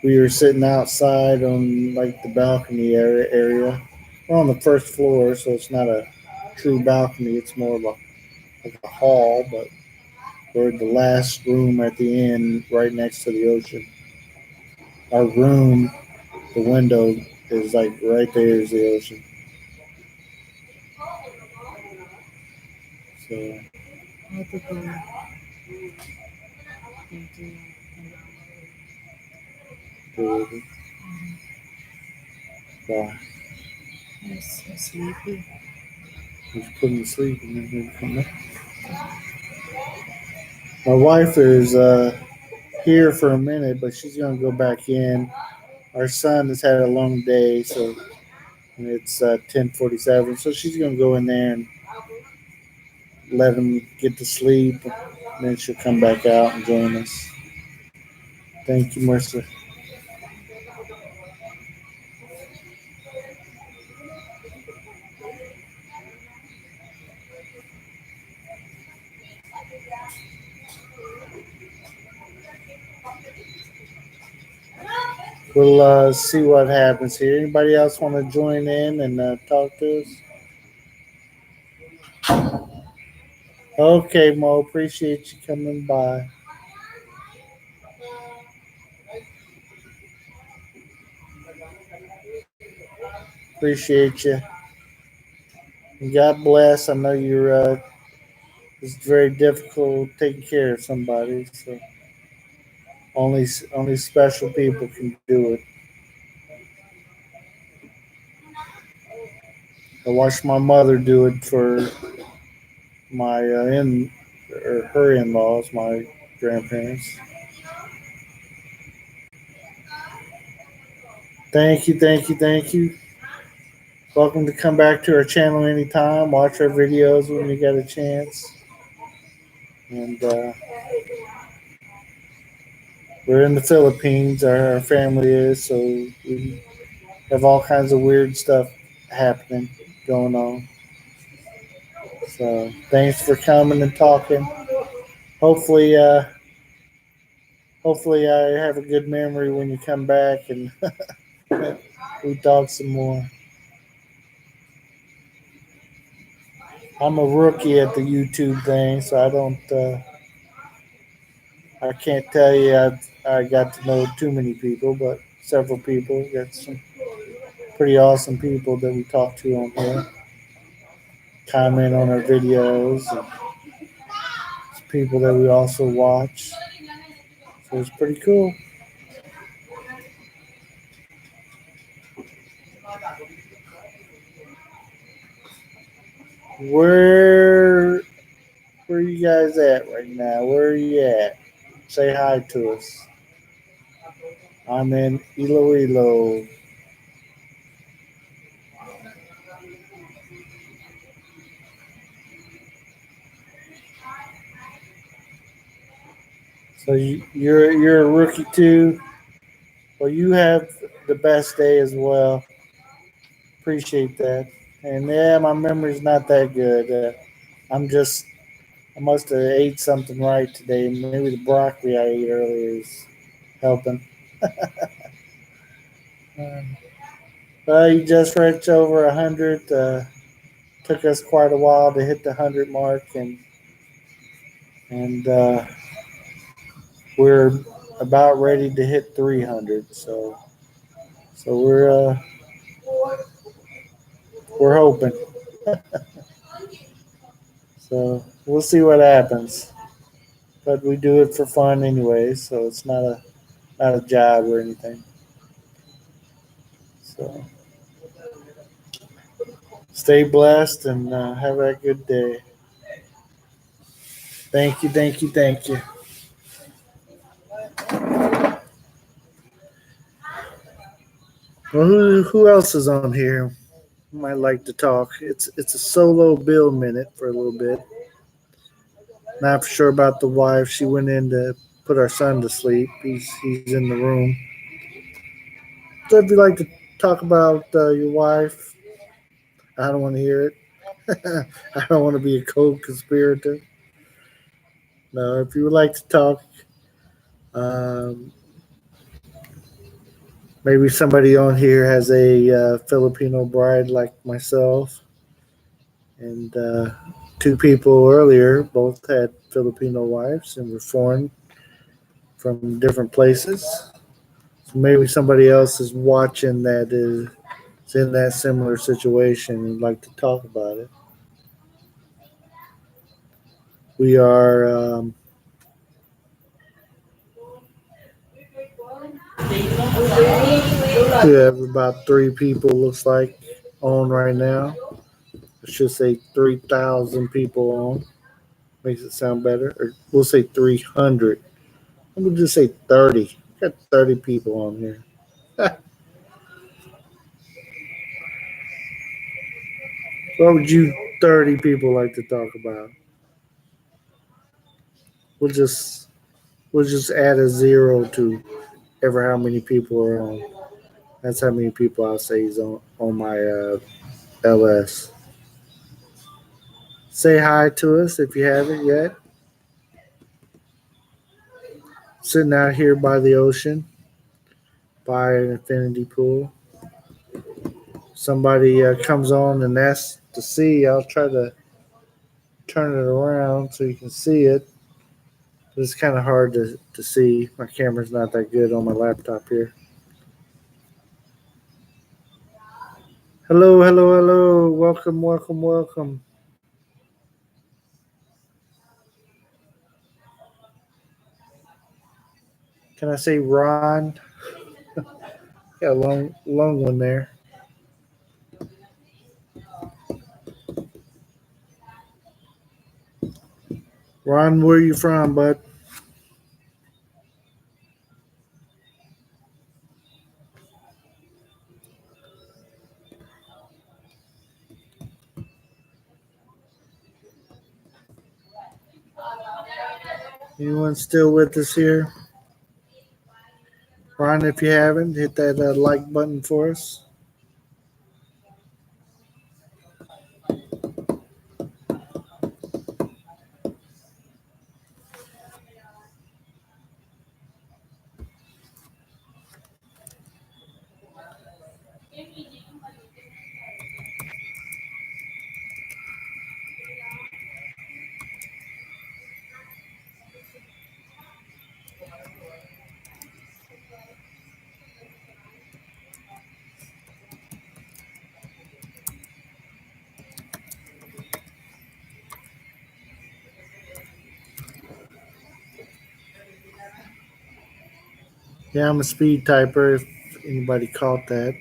We were sitting outside on like the balcony area. We're on the first floor, so it's not a true balcony. It's more of a like a hall, but we're the last room at the end, right next to the ocean. Our room, the window is like right there is the ocean. So, I have to go into good. Wow. Yes, sleepy. He's putting to sleep and then he'll come up. My wife is here for a minute, but she's gonna go back in. Our son has had a long day, so and it's 10:47. So she's gonna go in there and let him get to sleep. And then she'll come back out and join us. Thank you, Mercer. We'll see what happens here. Anybody else want to join in and talk to us? Okay, Mo. Appreciate you coming by. Appreciate you. And God bless. I know you're. It's very difficult taking care of somebody. So only special people can do it. I watched my mother do it for my in or her in-laws, my grandparents. Thank you, thank you, thank you. Welcome to come back to our channel anytime. Watch our videos when you get a chance. And we're in the Philippines. Our family is, so we have all kinds of weird stuff happening, going on. So thanks for coming and talking. Hopefully, hopefully I have a good memory when you come back and we talk some more. I'm a rookie at the YouTube thing, so I don't. I can't tell you I got to know too many people, but several people. Got some pretty awesome people that we talk to on here. Comment on our videos. And people that we also watch. So it's pretty cool. Where where you guys at right now? Where are you at? Say hi to us. I'm in Ilo-ilo. So you're a rookie too. Well, you have the best day as well. Appreciate that. And yeah, my memory's not that good. I must have ate something right today. Maybe the broccoli I ate earlier is helping. You just reached over 100. Took us quite a while to hit the 100 mark, and we're about ready to hit 300. So we're hoping. So we'll see what happens. But we do it for fun anyway, so it's not a job or anything. So stay blessed and have a good day. Thank you, thank you, thank you. Well, who else is on here? Might like to talk. It's a solo Bill minute for a little bit. Not for sure about the wife. She went in to put our son to sleep. He's in the room. So if you'd like to talk about your wife, I don't want to hear it. I don't want to be a co-conspirator. No, if you would like to talk, um, maybe somebody on here has a Filipino bride like myself, and two people earlier both had Filipino wives and were foreign from different places. So maybe somebody else is watching that is in that similar situation and like to talk about it. We are we have about three people looks like on right now. I should say 3,000 people on. Makes it sound better. Or we'll say 300. We'll just say 30. Got 30 people on here. What would you 30 people like to talk about? We'll just we'll just add a zero to ever how many people are on. That's how many people I'll say is on my LS. Say hi to us if you haven't yet. Sitting out here by the ocean, by an infinity pool. Somebody comes on and asks to see. I'll try to turn it around so you can see it. But it's kind of hard to see. My camera's not that good on my laptop here. Hello, hello, hello. Welcome, welcome, welcome. Can I say Ron? Got a long one there. Ron, where you from, bud? Anyone still with us here? Ron, if you haven't, hit that like button for us. Yeah, I'm a speed typer. If anybody caught that,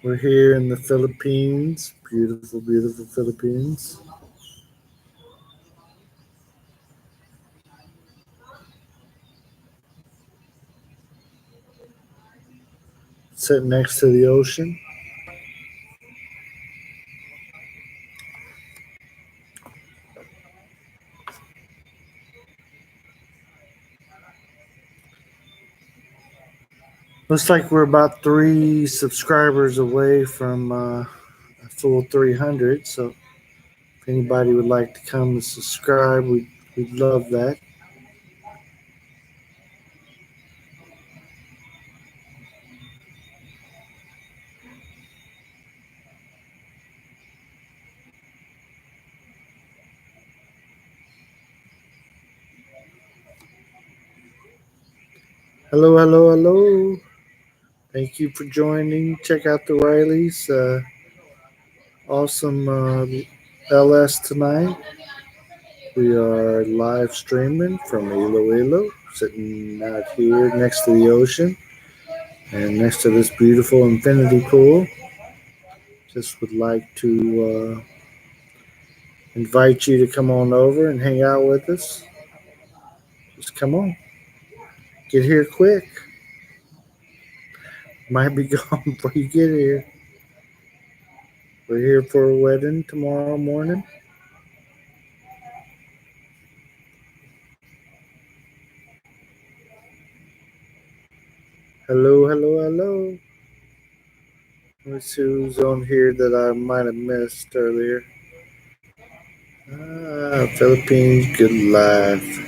we're here in the Philippines. Beautiful, beautiful Philippines. Sitting next to the ocean. Looks like we're about 3 subscribers away from a full 300. So if anybody would like to come and subscribe, we'd love that. Hello, hello, hello. Thank you for joining. Check out the Rileys. Awesome LS tonight. We are live streaming from Ilo-ilo, sitting out here next to the ocean and next to this beautiful infinity pool. Just would like to invite you to come on over and hang out with us. Just come on. Get here quick. Might be gone before you get here. We're here for a wedding tomorrow morning. Hello, hello, hello. Let's see who's on here that I might have missed earlier. Philippines, good life.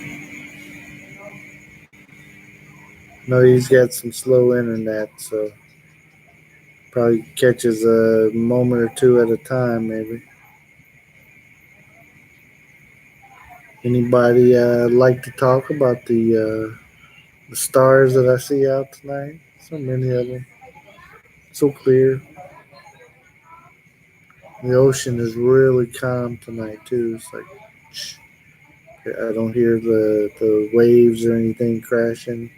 No, he's got some slow internet, so probably catches a moment or two at a time, maybe. Anybody like to talk about the stars that I see out tonight? So many of them, so clear. The ocean is really calm tonight too. It's like shh, I don't hear the waves or anything crashing.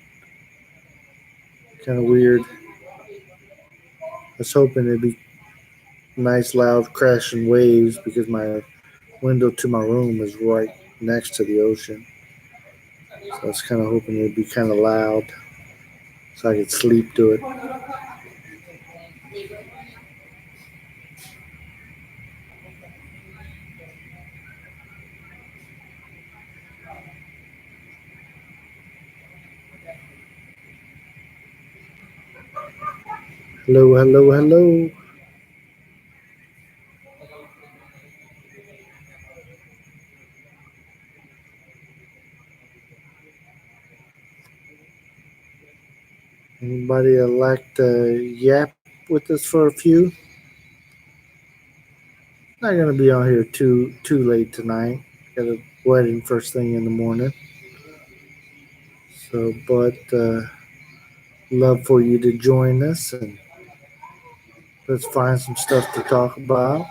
Kind of weird. I was hoping it'd be nice, loud, crashing waves because my window to my room is right next to the ocean. So I was kind of hoping it'd be kind of loud so I could sleep to it. Hello, hello, hello. Anybody that like to yap with us for a few? Not gonna be on here too late tonight. Got a wedding first thing in the morning. So, but love for you to join us and let's find some stuff to talk about.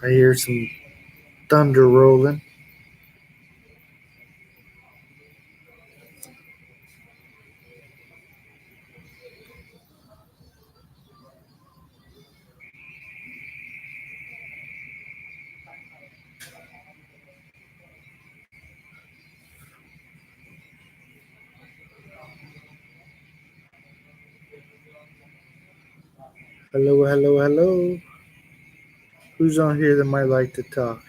I hear some thunder rolling. Hello, hello, hello. Who's on here that might like to talk?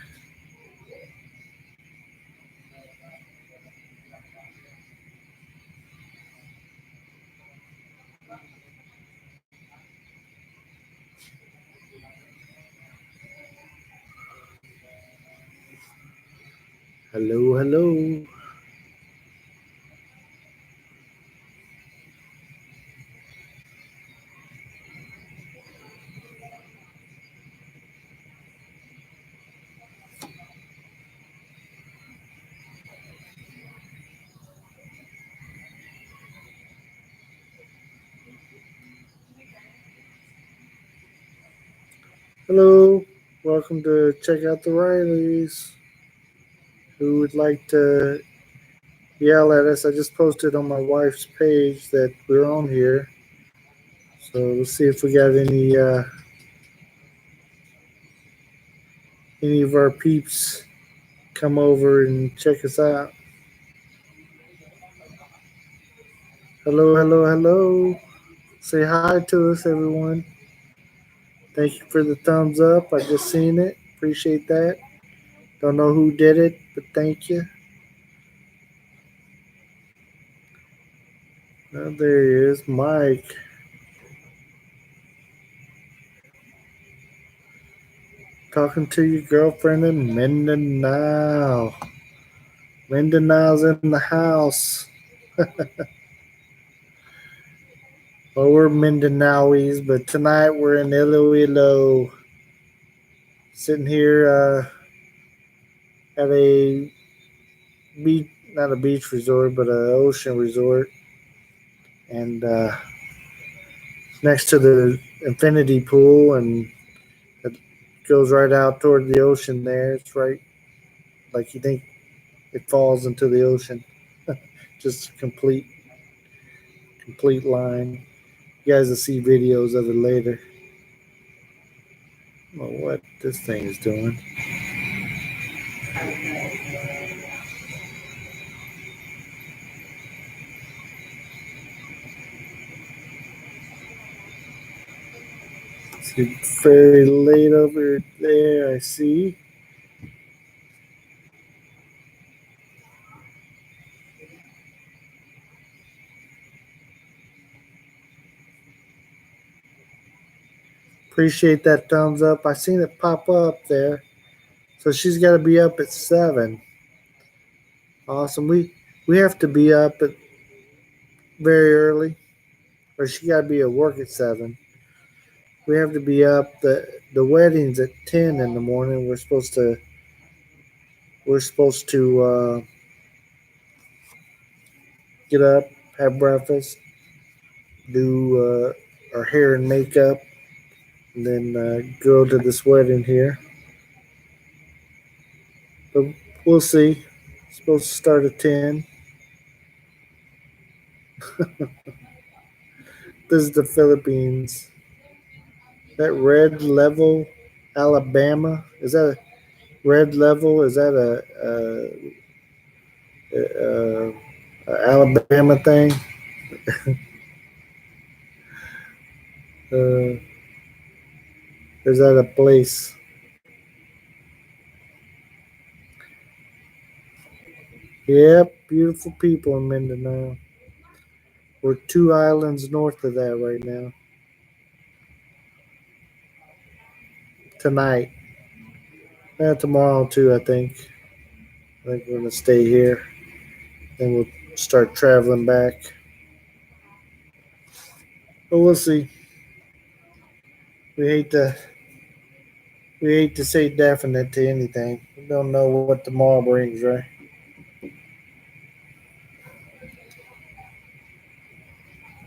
Hello, hello. Hello. Welcome to check out the Rileys. Who would like to yell at us? I just posted on my wife's page that we're on here. So let's see if we got any of our peeps come over and check us out. Hello, hello, hello. Say hi to us, everyone. Thank you for the thumbs up. I just seen it. Appreciate that. Don't know who did it, but thank you. There he is, Mike. Talking to your girlfriend in Mindanao. Mindanao's in the house. Well, we're Mindanaois, but tonight we're in Ilo-ilo. Sitting here at a beach, not a beach resort, but an ocean resort. And next to the infinity pool, and it goes right out toward the ocean there. It's right, like you think it falls into the ocean. Just a complete line. You guys will see videos of it later. Well, what this thing is doing. It's very late over there, I see. Appreciate that thumbs up. I seen it pop up there. So she's got to be up at 7. Awesome. We have to be up at very early, or she got to be at work at 7. We have to be up. The wedding's at 10 in the morning. We're supposed to get up, have breakfast, do our hair and makeup, and then go to this wedding here. But we'll see. It's supposed to start at 10. This is the Philippines. That red level, Alabama. Is that a red level? Is that a Alabama thing? Uh, is that a place? Yep, beautiful people in Mindanao. We're 2 islands north of that right now. Tonight, tomorrow too. I think we're gonna stay here. Then we'll start traveling back. But we'll see. We hate to we hate to say definite to anything. We don't know what tomorrow brings, right?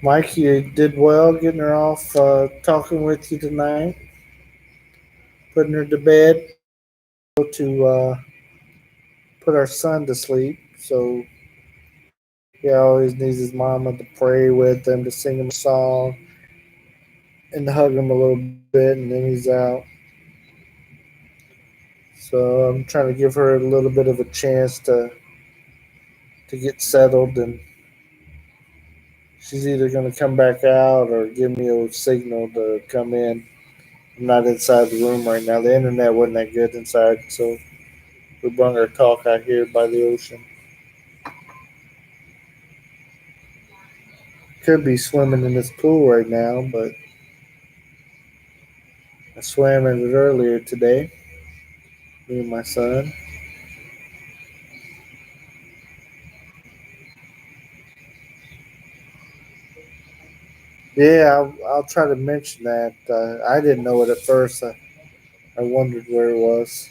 Mike, you did well getting her off, talking with you tonight, putting her to bed. To put our son to sleep. So he always needs his mama to pray with him, to sing him a song, and to hug him a little bit, and then he's out. So I'm trying to give her a little bit of a chance to get settled, and She's either going to come back out or give me a signal to come in. I'm not inside the room right now. The internet wasn't that good inside, so we brought our talk out here by the ocean. Could be swimming in this pool right now, but I swam in it earlier today. Me and my son. Yeah, I'll try to mention that. I didn't know it at first. I wondered where it was.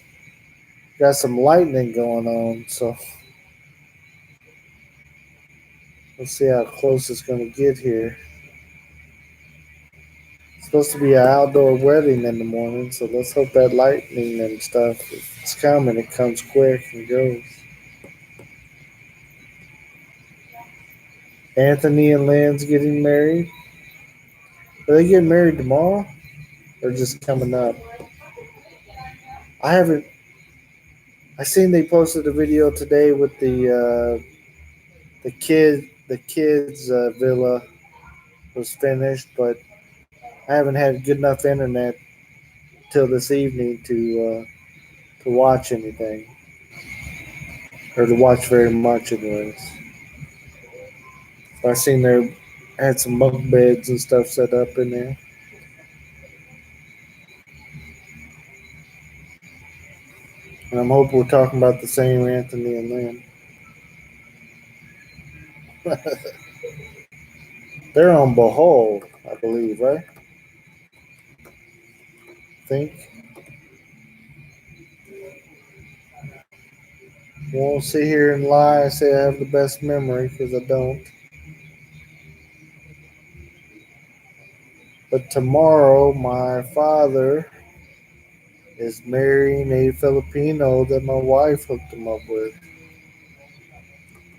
Got some lightning going on, so let's see how close it's going to get here. It's supposed to be an outdoor wedding in the morning, so let's hope that lightning and stuff is coming. It comes quick and goes. Anthony and Lynn's getting married. Are they getting married tomorrow or just coming up? I haven't. I seen they posted a video today with the kids villa was finished, but I haven't had good enough internet till this evening to watch anything or to watch very much, anyways. I seen there had some bunk beds and stuff set up in there, and I'm hoping we're talking about the same Anthony and Lynn. They're on Bohol, I believe, right? I think. Won't sit here and lie and say I have the best memory because I don't. But tomorrow, my father is marrying a Filipino that my wife hooked him up with.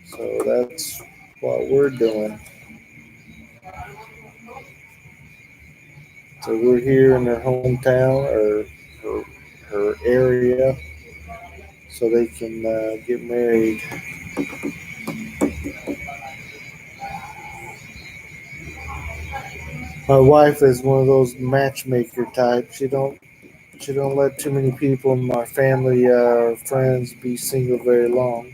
So that's what we're doing. So we're here in her hometown or her area so they can get married. My wife is one of those matchmaker types. She don't let too many people in my family or friends be single very long.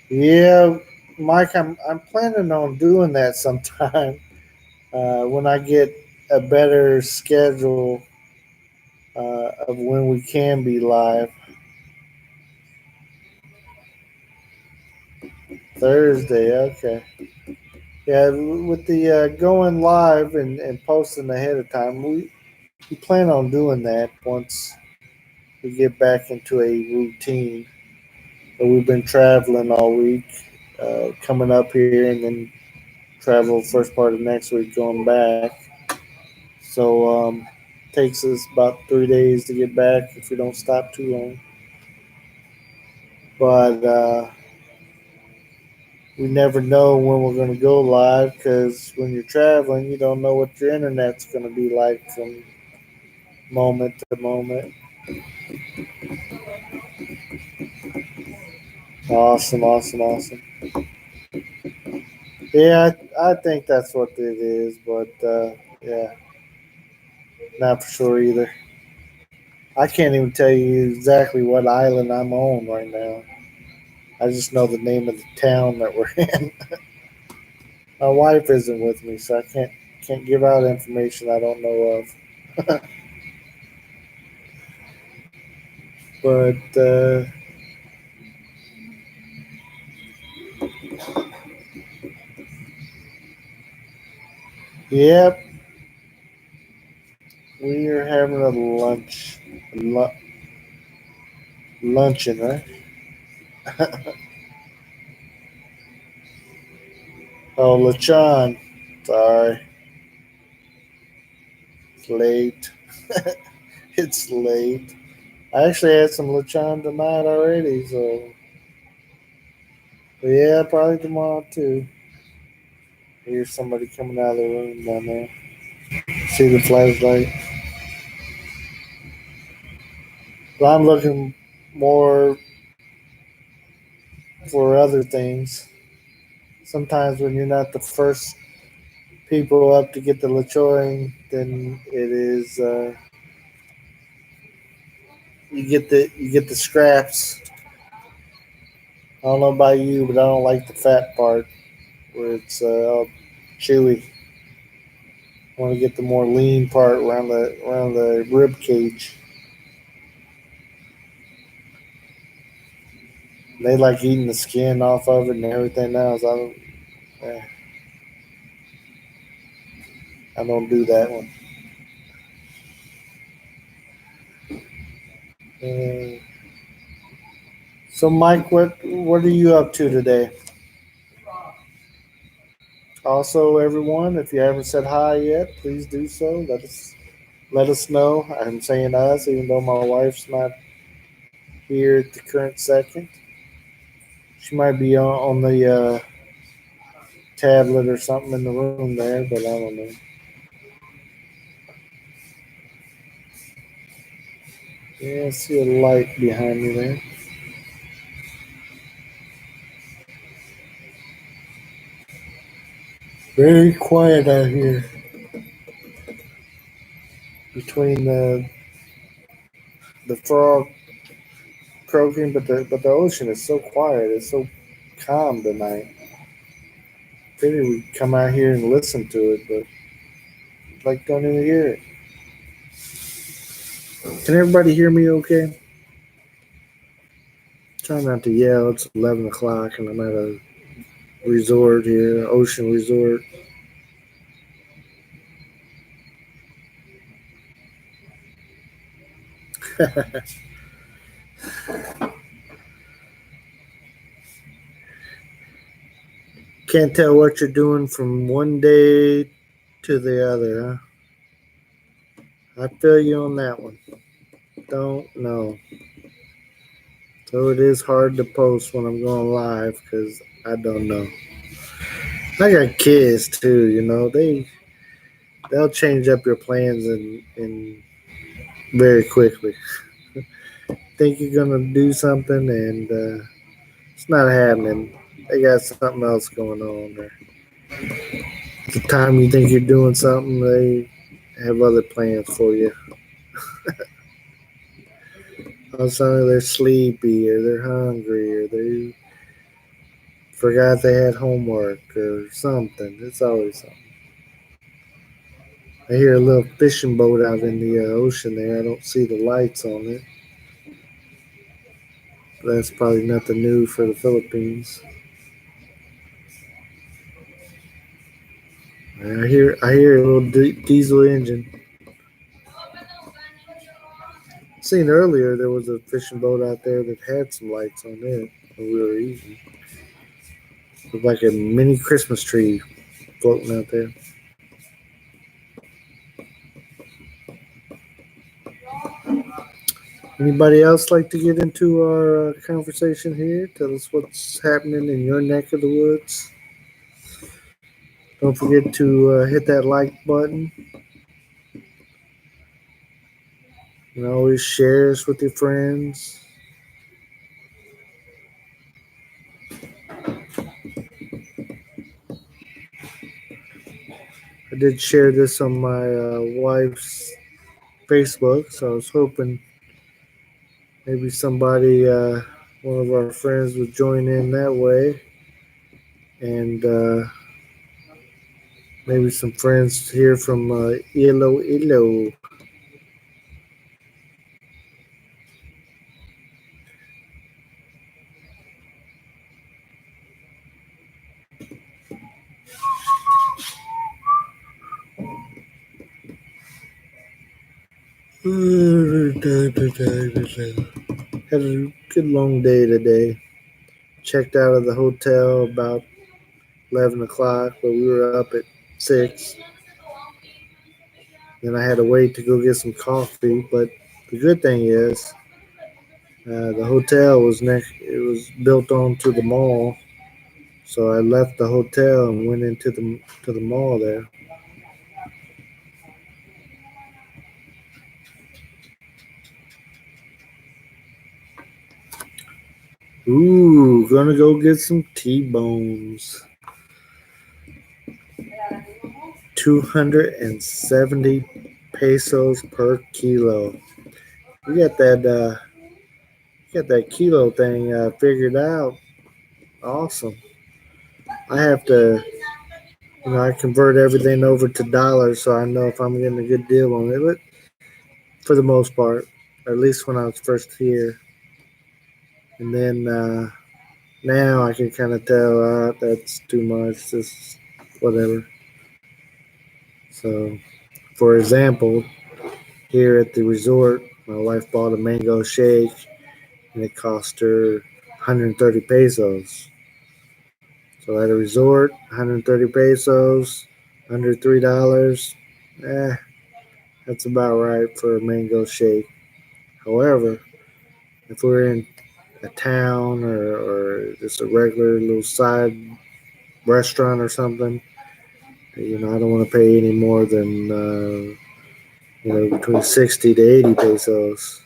Yeah, Mike, I'm planning on doing that sometime when I get a better schedule of when we can be live. Thursday, okay. Yeah, with the going live and posting ahead of time, we plan on doing that once we get back into a routine. But we've been traveling all week, coming up here, and then travel first part of next week going back. So takes us about 3 days to get back if we don't stop too long. But we never know when we're going to go live because when you're traveling, you don't know what your internet's going to be like from moment to moment. Awesome, awesome, awesome. Yeah, I think that's what it is, but yeah, not for sure either. I can't even tell you exactly what island I'm on right now. I just know the name of the town that we're in. My wife isn't with me, so I can't give out information I don't know of. But yep, we are having a lu- luncheon, right? Oh, lechon. Sorry, it's late. It's late. I actually had some lechon tonight already, so but yeah, probably tomorrow too. Here's somebody coming out of the room down there. See the flashlight? But I'm looking more for other things. Sometimes when you're not the first people up to get the lechoing, then it is you get the scraps. I don't know about you, but I don't like the fat part where it's all chewy. I want to get the more lean part around the rib cage. They like eating the skin off of it and everything else. Eh, I don't do that one. Uh, so, Mike, what are you up to today? Also, everyone, if you haven't said hi yet, please do so. Let us know. I'm saying us, even though my wife's not here at the current second. She might be on the tablet or something in the room there, but I don't know. Yeah, I see a light behind me there. Very quiet out here between the frog croaking, but the ocean is so quiet. It's so calm tonight. Maybe we come out here and listen to it, but like don't even hear it. Can everybody hear me? Okay. Try not to yell. It's 11 o'clock, and I'm at a resort here, ocean resort. Can't tell what you're doing from one day to the other, huh? I feel you on that one. Don't know. So it is hard to post when I'm going live because I don't know. I got kids too, they'll change up your plans and very quickly. Think you're gonna do something and it's not happening. They got something else going on there. The time you think you're doing something, they have other plans for you. All of a sudden they're sleepy or they're hungry or they forgot they had homework or something. It's always something. I hear a little fishing boat out in the ocean there. I don't see the lights on it. That's probably nothing new for the Philippines. I hear a little diesel engine. Seen earlier there was a fishing boat out there that had some lights on it when we were eating. It was like a mini Christmas tree floating out there. Anybody else like to get into our conversation here? Tell us what's happening in your neck of the woods. Don't forget to hit that like button and always share us with your friends. I did share this on my wife's Facebook, so I was hoping maybe somebody, one of our friends, would join in that way, and maybe some friends here from Ilo-ilo. Had a good long day today. Checked out of the hotel about 11 o'clock, but we were up at 6. Then I had to wait to go get some coffee. But the good thing is, the hotel was next. It was built onto the mall, so I left the hotel and went into the mall there. Ooh, gonna go get some T-bones. 270 pesos per kilo. We got that kilo thing figured out. Awesome. I have to, I convert everything over to dollars so I know if I'm getting a good deal on it. But for the most part, or at least when I was first here, and then now I can kind of tell that's too much. This whatever. So, for example, here at the resort, my wife bought a mango shake, and it cost her 130 pesos. So at a resort, 130 pesos, under $3. Eh, that's about right for a mango shake. However, if we're in a town or just a regular little side restaurant or something, I don't want to pay any more than between 60 to 80 pesos.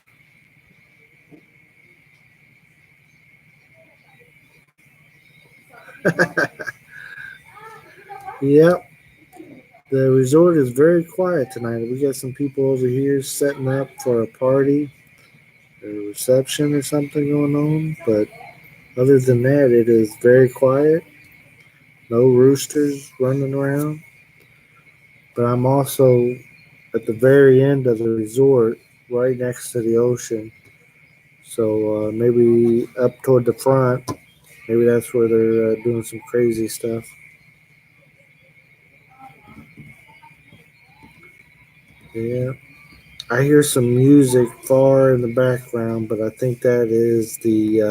Yep, the resort is very quiet tonight. We got some people over here setting up for a party, a reception or something going on, but other than that, it is very quiet. No roosters running around. But I'm also at the very end of the resort, right next to the ocean. So maybe up toward the front, maybe that's where they're doing some crazy stuff. Yeah, I hear some music far in the background, but I think that is the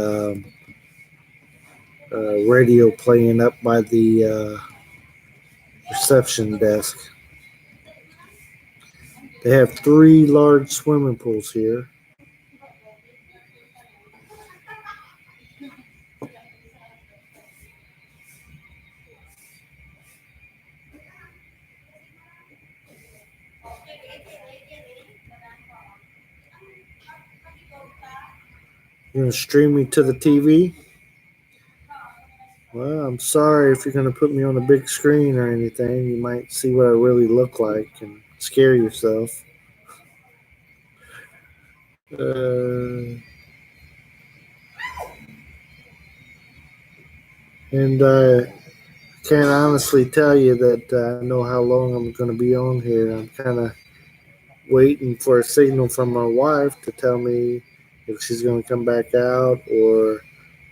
radio playing up by the reception desk. They have three large swimming pools here. You know, streaming to the TV. Well, I'm sorry if you're going to put me on a big screen or anything. You might see what I really look like and scare yourself. Uh, and I can't honestly tell you that I know how long I'm going to be on here. I'm kind of waiting for a signal from my wife to tell me if she's going to come back out or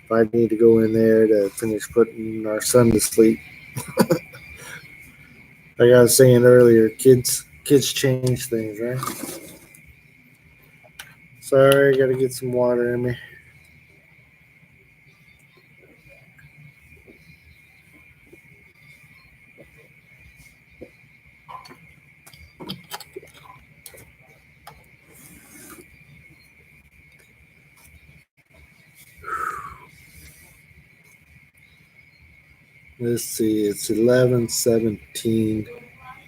if I need to go in there to finish putting our son to sleep. Like I was saying earlier, kids change things, right? Sorry, I got to get some water in me. Let's see, it's 11:17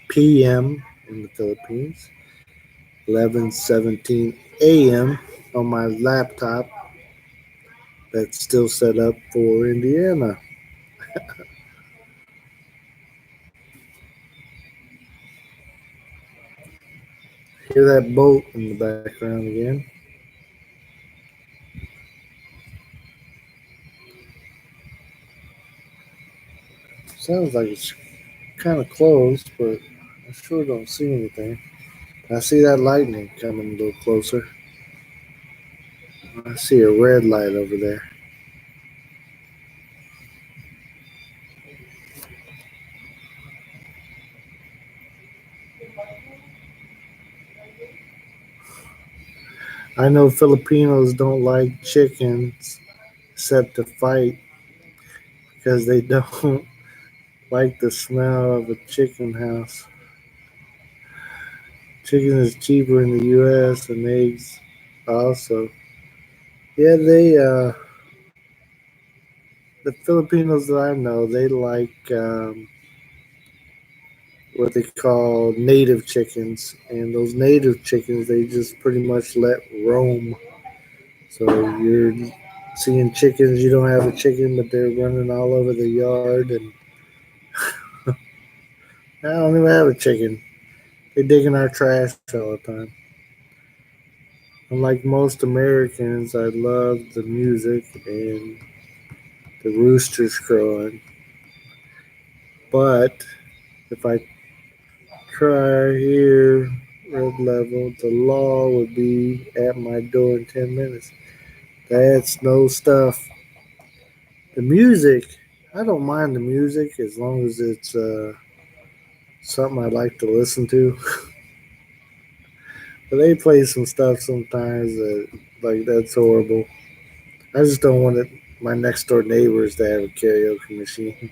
p.m. in the Philippines. 11:17 a.m. on my laptop that's still set up for Indiana. Hear that boat in the background again. Sounds like it's kind of close, but I sure don't see anything. I see that lightning coming a little closer. I see a red light over there. I know Filipinos don't like chickens except to fight because they don't like the smell of a chicken house. Chicken is cheaper in the U.S. and eggs also. Yeah, the Filipinos that I know, they like what they call native chickens, and those native chickens they just pretty much let roam. So seeing chickens. You don't have a chicken, but they're running all over the yard, and I don't even have a chicken. They're digging our trash all the time. Unlike most Americans, I love the music and the roosters crowing. But if I try here, red level, the law would be at my door in 10 minutes. That's no stuff. The music, I don't mind the music as long as it's something I like to listen to. But they play some stuff sometimes that, like, that's horrible. I just don't want it, my next door neighbors to have a karaoke machine.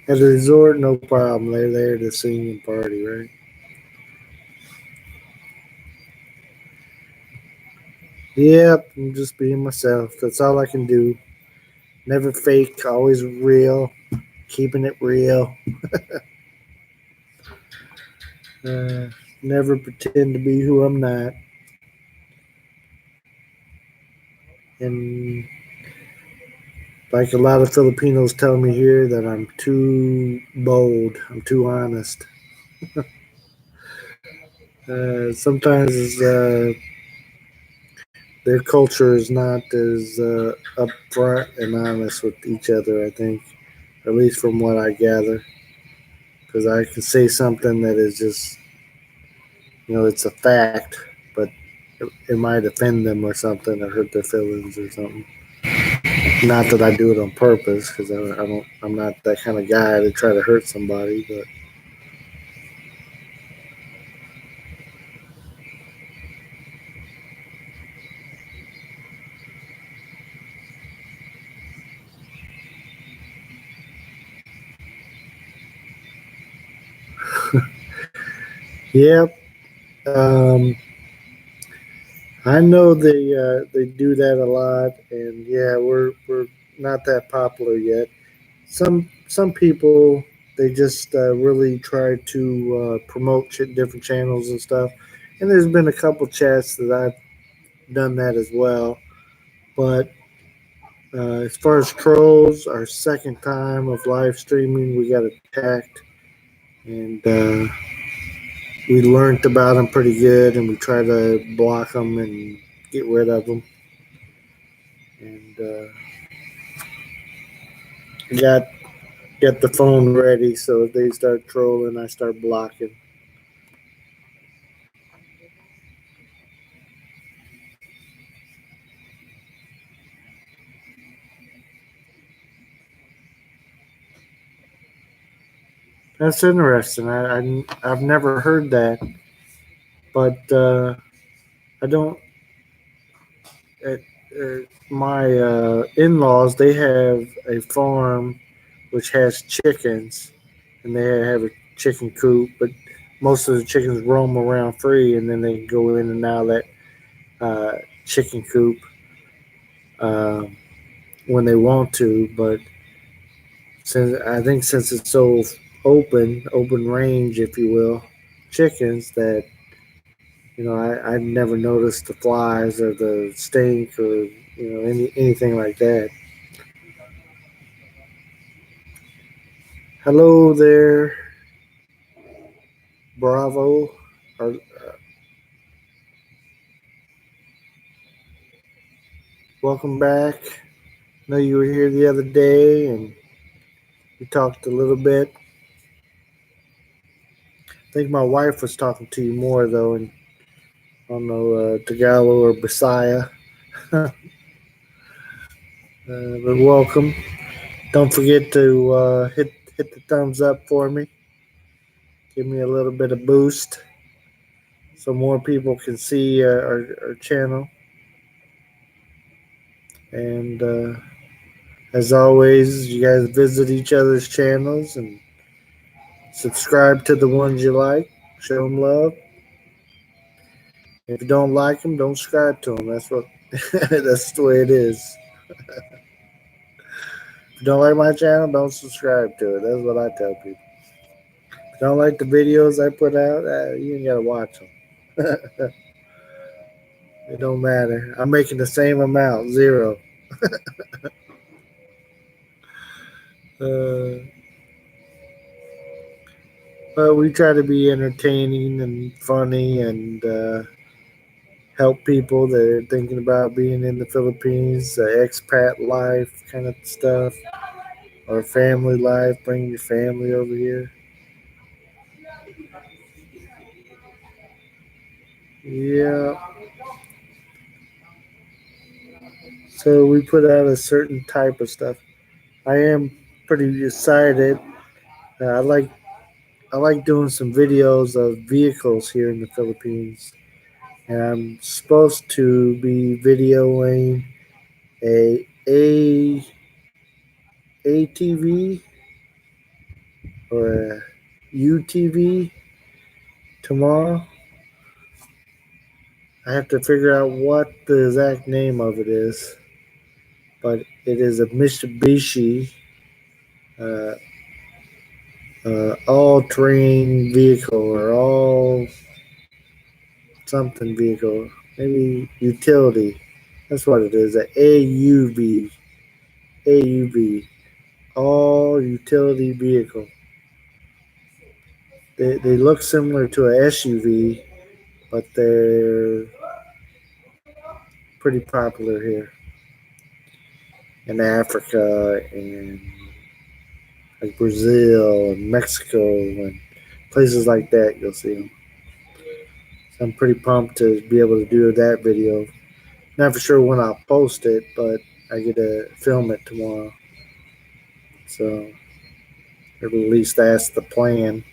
At a resort, no problem. They're there to sing and party, right? Yep, I'm just being myself. That's all I can do. Never fake, always real, keeping it real. Uh, Never pretend to be who I'm not. And like a lot of Filipinos tell me here that I'm too bold, I'm too honest. Sometimes their culture is not as upfront and honest with each other, I think, at least from what I gather. Because I can say something that is just, it's a fact, but it might offend them or something or hurt their feelings or something. Not that I do it on purpose, because I'm not that kind of guy to try to hurt somebody. But yeah, um, I know they do that a lot, and yeah, we're not that popular yet. Some people, they just really try to promote different channels and stuff. And there's been a couple chats that I've done that as well. But as far as trolls, our second time of live streaming, we got attacked, and we learned about them pretty good, and we try to block them and get rid of them. And got the phone ready, so if they start trolling, I start blocking. That's interesting. I've never heard that, but I don't. At, my in-laws, they have a farm which has chickens, and they have a chicken coop. But most of the chickens roam around free, and then they can go in and out of that uh, chicken coop um, when they want to. But since it's so open range, if you will, chickens that I never noticed the flies or the stink or anything like that. Hello there, Bravo. Welcome back. I know you were here the other day and we talked a little bit. I think my wife was talking to you more though, and I don't know Tagalog or Bisaya. But welcome. Don't forget to hit the thumbs up for me. Give me a little bit of boost so more people can see our channel. And as always, you guys visit each other's channels and subscribe to the ones you like. Show them love. If you don't like them, don't subscribe to them. That's what. That's the way it is. If you don't like my channel, don't subscribe to it. That's what I tell people. If you don't like the videos I put out, you ain't gotta watch them. It don't matter. I'm making the same amount, zero. Uh, but we try to be entertaining and funny and help people that are thinking about being in the Philippines, expat life kind of stuff, or family life, bring your family over here. Yeah, so we put out a certain type of stuff. I am pretty excited. Uh, I like I like doing some videos of vehicles here in the Philippines, and I'm supposed to be videoing a ATV or a UTV tomorrow. I have to figure out what the exact name of it is, but it is a Mitsubishi uh, all-terrain vehicle or all something vehicle, maybe utility. That's what it is. A AUV, AUV, all utility vehicle. They look similar to a SUV, but they're pretty popular here in Africa and like Brazil and Mexico and places like that. You'll see them. So I'm pretty pumped to be able to do that video. Not for sure when I'll post it, but I get to film it tomorrow. So or at least that's the plan.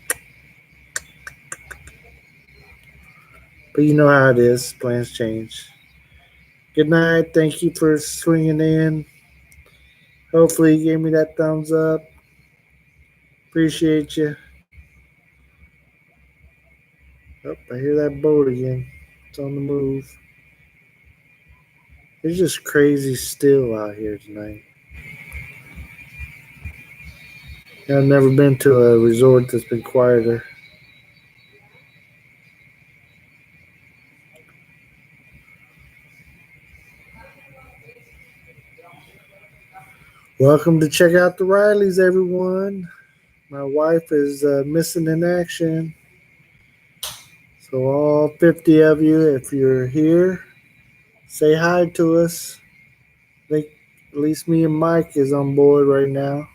But you know how it is. Plans change. Good night. Thank you for swinging in. Hopefully you gave me that thumbs up. Appreciate you. Oh, I hear that boat again. It's on the move. It's just crazy still out here tonight. I've never been to a resort that's been quieter. Welcome to check out the Rileys, everyone. My wife is missing in action. So, all 50 of you, if you're here, say hi to us. I think at least me and Mike is on board right now.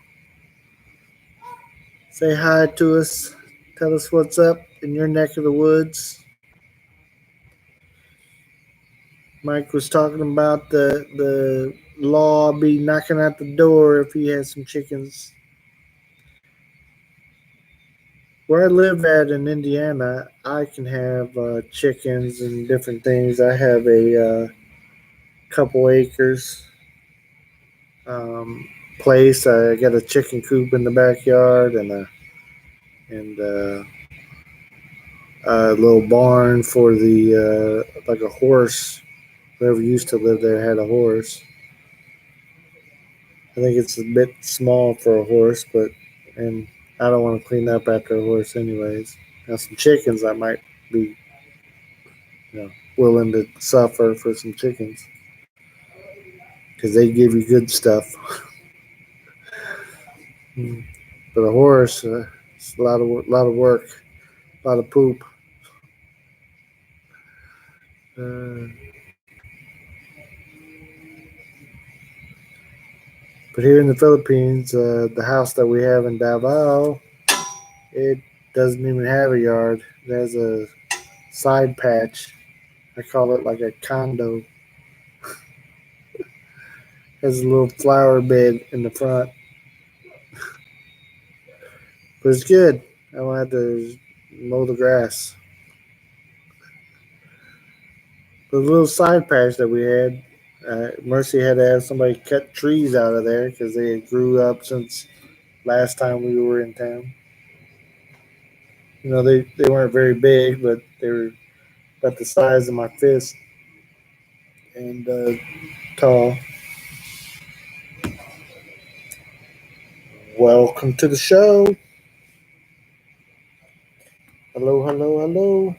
Say hi to us. Tell us what's up in your neck of the woods. Mike was talking about the law be knocking at the door if he has some chickens. Where I live at in Indiana, I can have chickens and different things. I have a couple acres um, place. I got a chicken coop in the backyard and a little barn for the like a horse. Whoever used to live there had a horse. I think it's a bit small for a horse, but and I don't want to clean up after a horse anyways. Now some chickens, I might be willing to suffer for some chickens because they give you good stuff. But a horse, it's a lot of work, a lot of poop. Uh, but here in the Philippines, the house that we have in Davao, it doesn't even have a yard. It has a side patch. I call it like a condo. It has a little flower bed in the front, but it's good. I don't have to mow the grass. The little side patch that we had, Mercy had to have somebody cut trees out of there because they had grew up since last time we were in town. They weren't very big, but they were about the size of my fist and tall. Welcome to the show. Hello, hello, hello.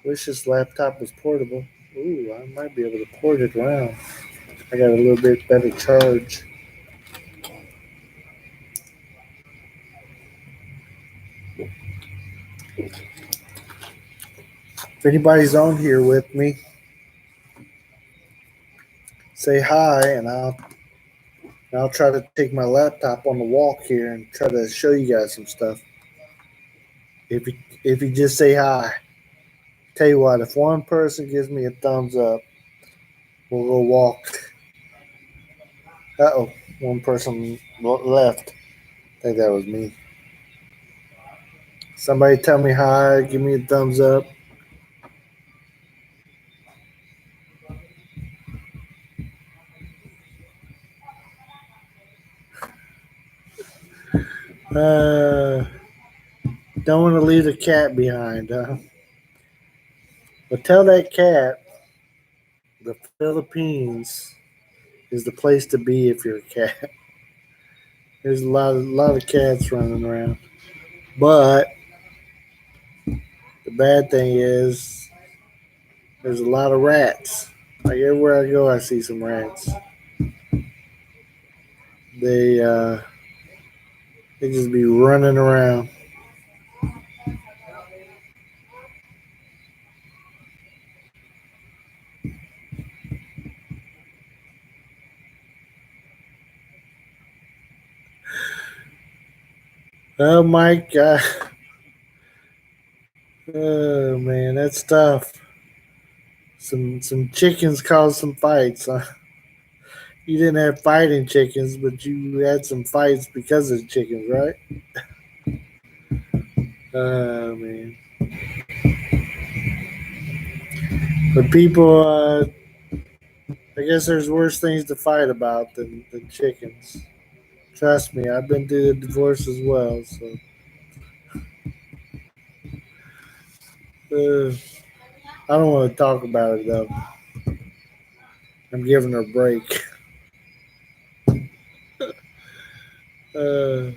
Wish this laptop was portable. Ooh, I might be able to port it around. I got a little bit better charge. If anybody's on here with me, say hi, and I'll try to take my laptop on the walk here and try to show you guys some stuff. If you just say hi, tell you what, if one person gives me a thumbs up, we'll go walk. Uh-oh, one person left. I think that was me. Somebody tell me hi, give me a thumbs up. Uh, don't want to leave the cat behind, huh? But tell that cat the Philippines is the place to be if you're a cat. There's a lot of cats running around. But the bad thing is there's a lot of rats. Like everywhere I go I see some rats. They uh they just be running around. Oh my god. Oh man, that's tough. Some chickens caused some fights. You didn't have fighting chickens, but you had some fights because of the chickens, right? Oh man. But people, I guess there's worse things to fight about than chickens. Trust me, I've been through the divorce as well. So I don't want to talk about it though. I'm giving her a break. Uh,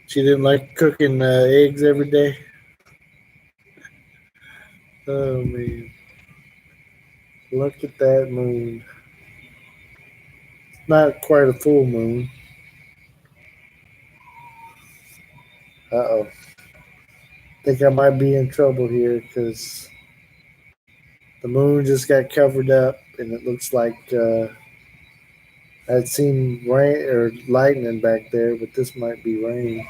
she didn't like cooking eggs every day. Oh man, look at that moon. It's not quite a full moon. Uh oh. Think I might be in trouble here because the moon just got covered up, and it looks like I'd seen rain or lightning back there, but this might be rain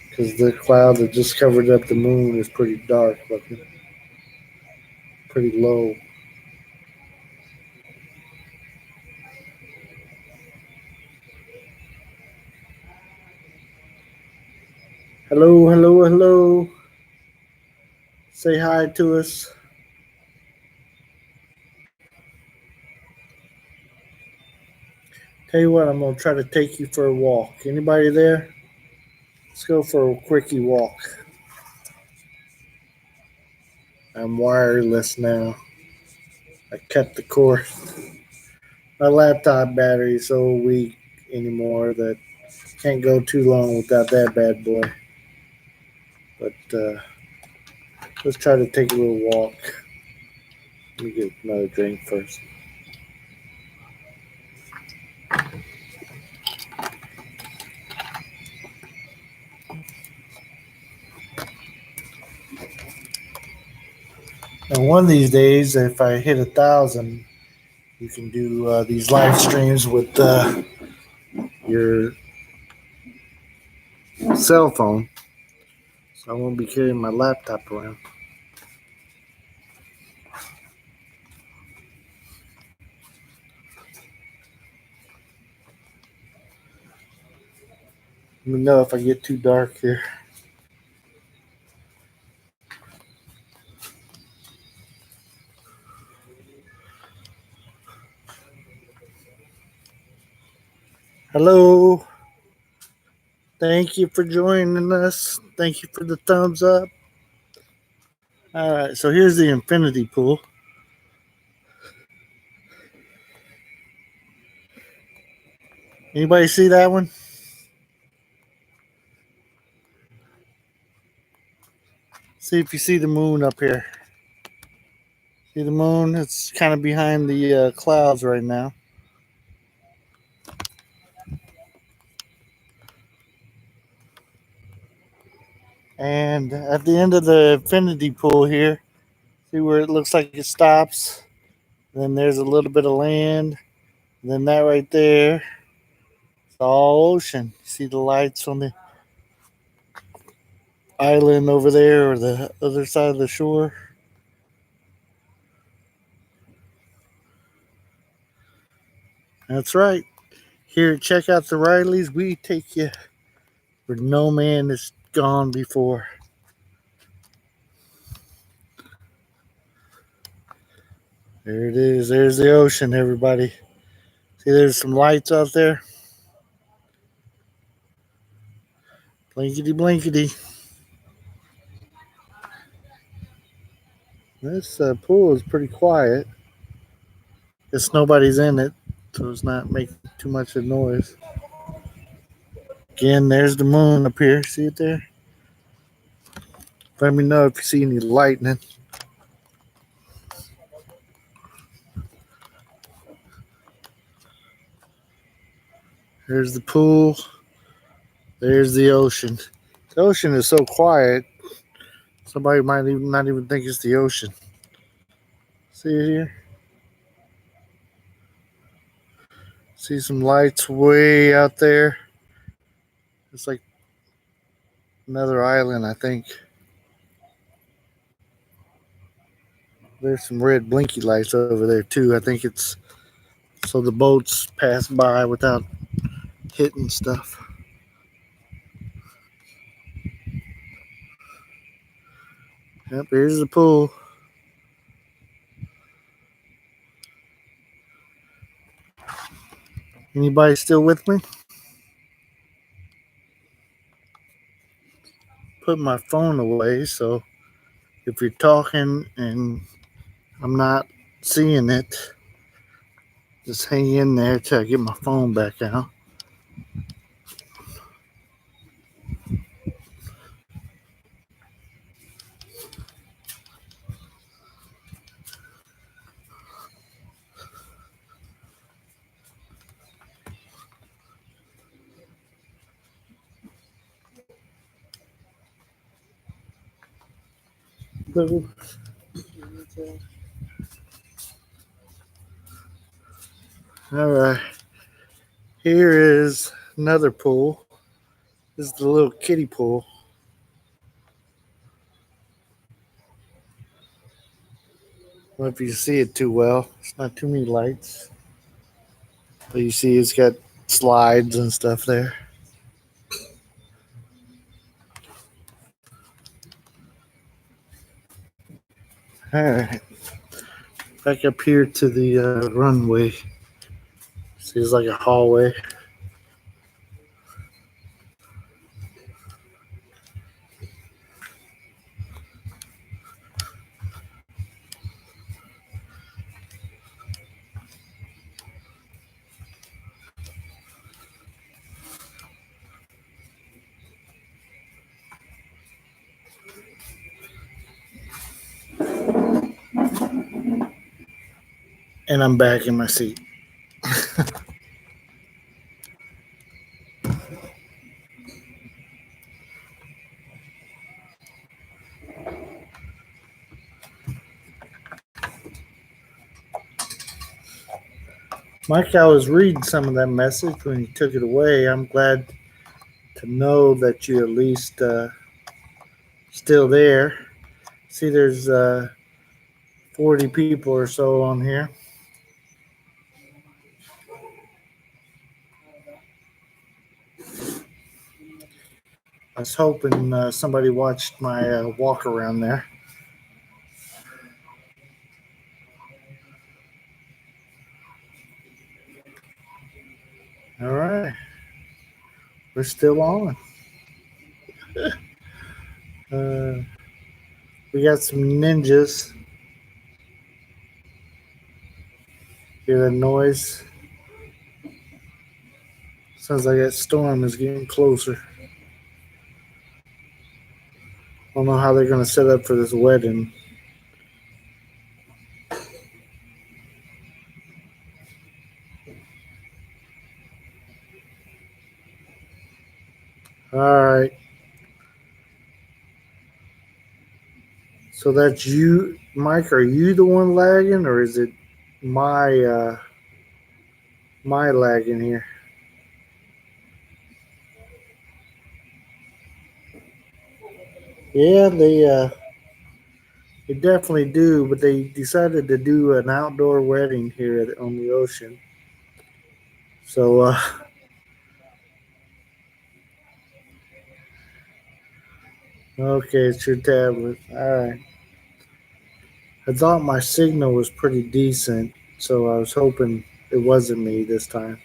because the cloud that just covered up the moon is pretty dark looking, pretty low. Hello, hello, hello. Say hi to us. Tell you what, I'm gonna try to take you for a walk. Anybody there? Let's go for a quickie walk. I'm wireless now. I cut the cord. My laptop battery is so weak anymore that can't go too long without that bad boy. But let's try to take a little walk. Let me get another drink first. Now, one of these days, if I hit 1,000, you can do these live streams with your cell phone. So I won't be carrying my laptop around. Let me know if I get too dark here. Hello. Thank you for joining us. Thank you for the thumbs up. All right, so here's the infinity pool. Anybody see that one? See if you see the moon up here. See the moon? It's kind of behind the clouds right now. And at the end of the infinity pool here, see where it looks like it stops? Then there's a little bit of land. And then that right there, it's all ocean. See the lights on the island over there or the other side of the shore? That's right. Here, check out the Rileys. We take you where no man has gone before. There it is. There's the ocean, everybody. See, there's some lights out there. Blinkety blinkety. This pool is pretty quiet. Guess nobody's in it, so it's not making too much of noise. Again, there's the moon up here. See it there? Let me know if you see any lightning. There's the pool. There's the ocean. The ocean is so quiet, somebody might even not even think it's the ocean. See it here? See some lights way out there? It's like another island, I think. There's some red blinky lights over there too. I think it's so the boats pass by without hitting stuff. Yep, here's the pool. Anybody still with me? Put my phone away, so if you're talking and I'm not seeing it, just hang in there till I get my phone back out. All right, here is another pool. This is the little kiddie pool. I don't know if you see it too well. It's not too many lights, but you see it's got slides and stuff there. All right, back up here to the runway. See, it's like a hallway. And I'm back in my seat. Mike, I was reading some of that message when you took it away. I'm glad to know that you at least still there. See, there's 40 people or so on here. I was hoping somebody watched my walk around there. All right, we're still on. Uh, we got some ninjas. Hear that noise? Sounds like that storm is getting closer. I don't know how they're going to set up for this wedding. All right. So that's you, Mike. Are you the one lagging, or is it my my lagging here? Yeah, they definitely do. But they decided to do an outdoor wedding here on the ocean. So okay, it's your tablet. All right. I thought my signal was pretty decent, so I was hoping it wasn't me this time.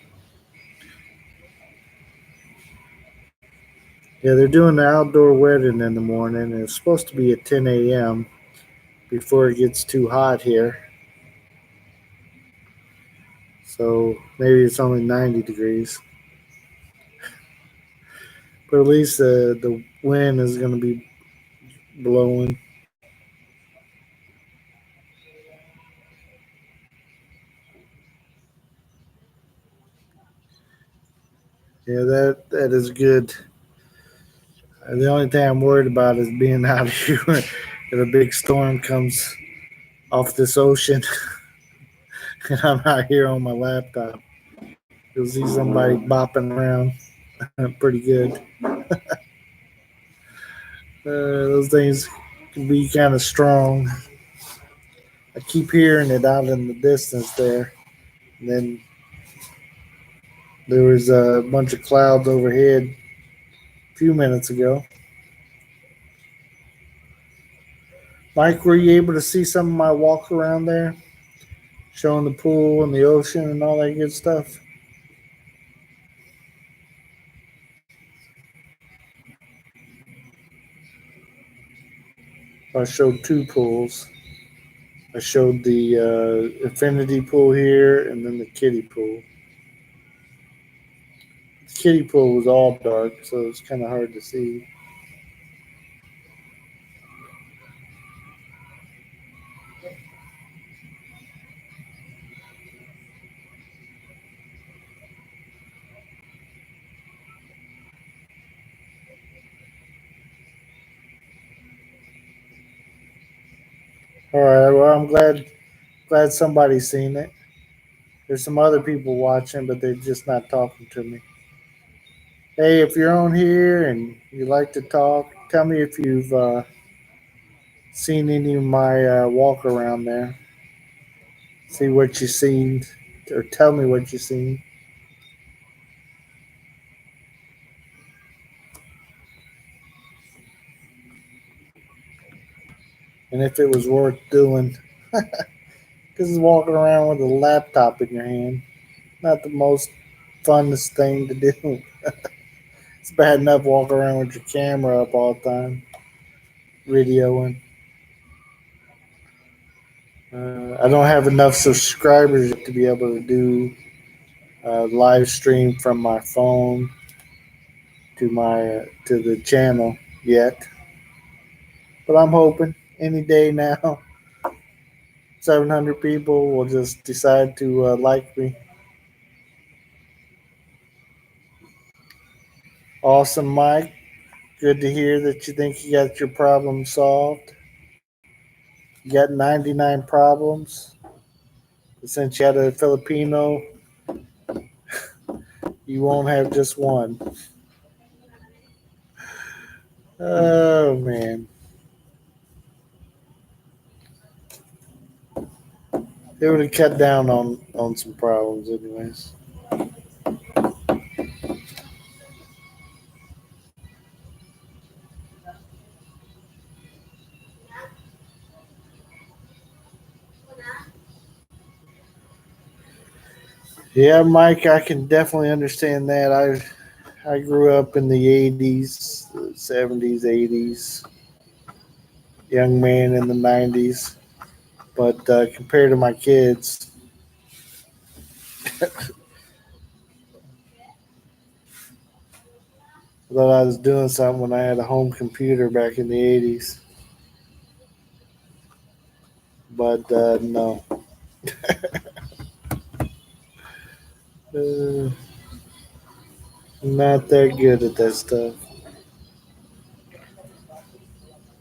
Yeah, they're doing the outdoor wedding in the morning, and it's supposed to be at 10 a.m. before it gets too hot here. So maybe it's only 90 degrees. But at least the wind is going to be blowing. Yeah, that is good. The only thing I'm worried about is being out here if a big storm comes off this ocean and I'm out here on my laptop. You'll see somebody bopping around pretty good. Those things can be kind of strong. I keep hearing it out in the distance there. And then there was a bunch of clouds overhead a few minutes ago. Mike, were you able to see some of my walk around there? Showing the pool and the ocean and all that good stuff? I showed two pools. I showed the infinity pool here and then the kiddie pool. The kiddie pool was all dark, so it's kind of hard to see. All right, well, I'm glad somebody's seen it. There's some other people watching, but they're just not talking to me. Hey, if you're on here and you like to talk, tell me if you've seen any of my walk around there. See what you seen, or tell me what you seen, and if it was worth doing. This is walking around with a laptop in your hand. Not the most funnest thing to do. It's bad enough walking around with your camera up all the time, videoing. I don't have enough subscribers to be able to do live stream from my phone to the channel yet, but I'm hoping any day now 700 people will just decide to like me. Awesome, Mike. Good to hear that you think you got your problem solved. You got 99 problems. But since you had a Filipino, you won't have just one. Oh, man. It would have cut down on some problems, anyways. Yeah, Mike, I can definitely understand that. I grew up in the 80s, 70s, 80s, young man in the 90s. But compared to my kids, I thought I was doing something when I had a home computer back in the 80s, but no. Uh, Not that good at that stuff.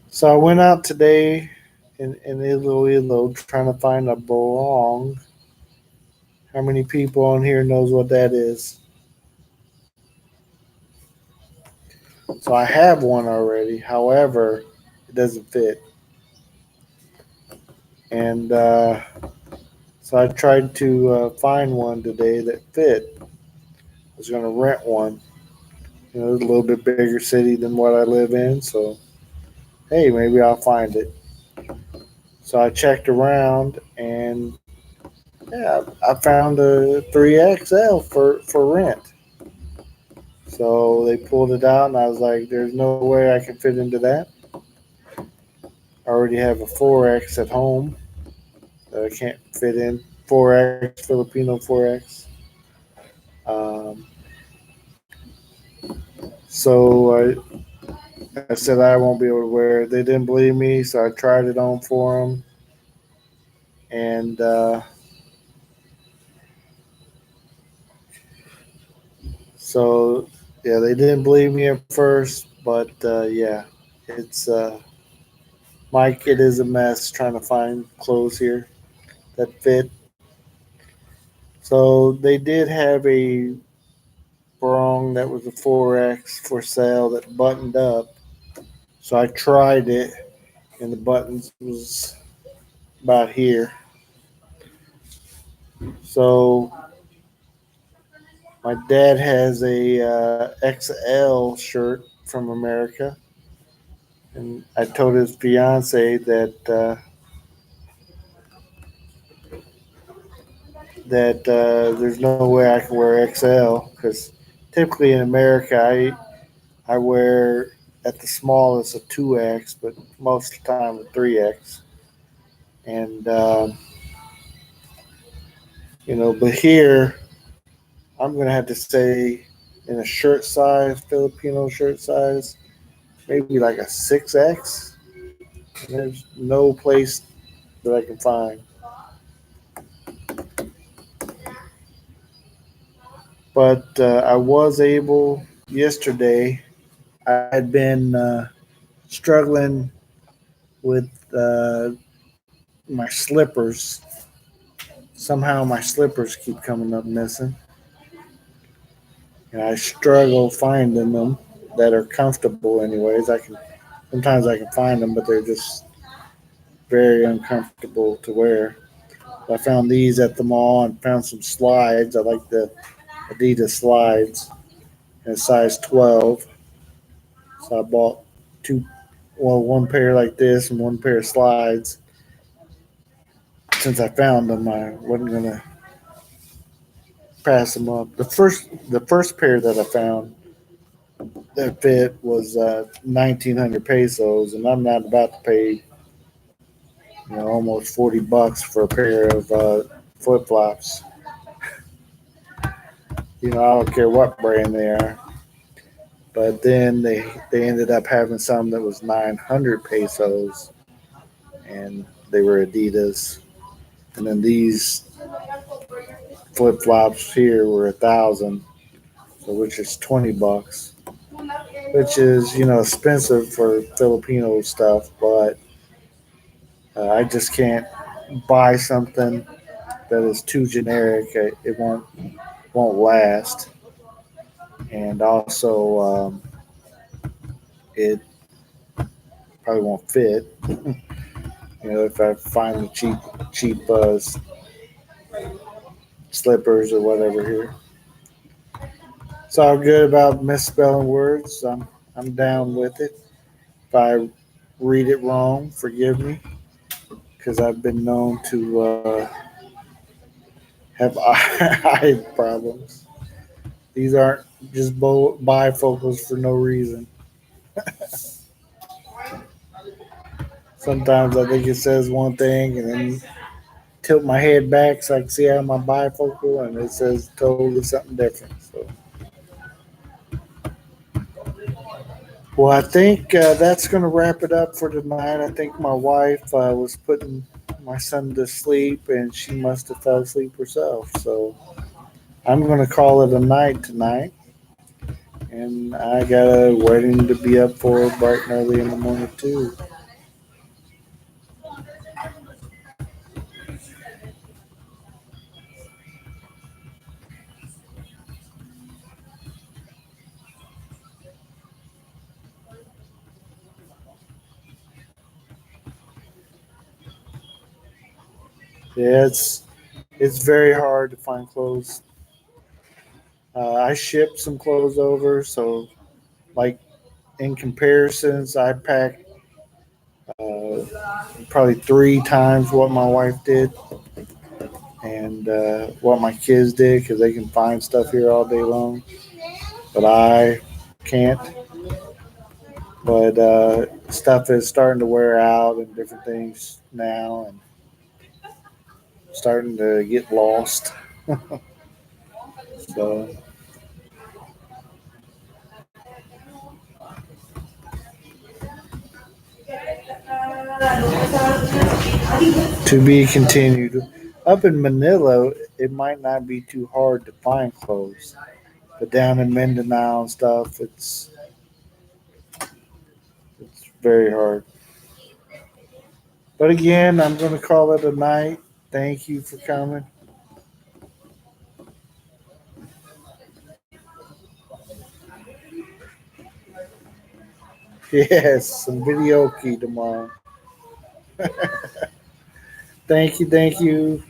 So I went out today in Ilo-ilo trying to find a barong. How many people on here knows what that is? So I have one already. However, it doesn't fit. And so I tried to find one today that fit. I was going to rent one. It's a little bit bigger city than what I live in. So, hey, maybe I'll find it. So I checked around and yeah, I found a 3XL for rent. So they pulled it out, and I was like, "There's no way I can fit into that. I already have a 4X at home that I can't fit in. 4X Filipino 4X. Um, so I said I won't be able to wear it. They didn't believe me, so I tried it on for them, and so yeah, they didn't believe me at first, but yeah, it's Mike. It is a mess trying to find clothes here that fit. So they did have a Brong that was a 4X for sale that buttoned up. So I tried it, and the buttons was about here. So my dad has a XL shirt from America, and I told his fiance that there's no way I can wear XL because typically in America I wear at the smallest a 2X, but most of the time a 3X. And but here I'm gonna have to say in a shirt size, Filipino shirt size, maybe like a 6X. And there's no place that I can find. But I was able yesterday. I had been struggling with my slippers. Somehow my slippers keep coming up missing, and I struggle finding them that are comfortable. Anyways, I can sometimes I can find them, but they're just very uncomfortable to wear. I found these at the mall and found some slides. I like the Adidas slides in a size 12. So I bought two, well, one pair like this and one pair of slides. Since I found them, I wasn't gonna pass them up. The first pair that I found that fit was 1,900 pesos, and I'm not about to pay almost $40 for a pair of flip flops. I don't care what brand they are. But then they ended up having some that was 900 pesos, and they were Adidas. And then these flip flops here were 1,000, so which is $20, which is expensive for Filipino stuff. But I just can't buy something that is too generic. It won't last, and also it probably won't fit. If I find the cheap slippers or whatever here. It's all good about misspelling words. I'm down with it. If I read it wrong, forgive me, because I've been known to have eye problems. These aren't just bifocals for no reason. Sometimes I think it says one thing and then tilt my head back so I can see out of my bifocal, and it says totally something different. So Well, I think that's going to wrap it up for tonight. I think my wife was putting my son to sleep, and she must have fell asleep herself. So I'm going to call it a night tonight. And I got a wedding to be up for bright and early in the morning, too. Yeah, it's very hard to find clothes. I shipped some clothes over, so like in comparisons, I packed probably 3 times what my wife did and what my kids did because they can find stuff here all day long, but I can't. But stuff is starting to wear out and different things now, and starting to get lost. So to be continued. Up in Manila, it might not be too hard to find clothes, but down in Mindanao and stuff, it's very hard. But again, I'm going to call it a night. Thank you for coming. Yes, some video key tomorrow. Thank you,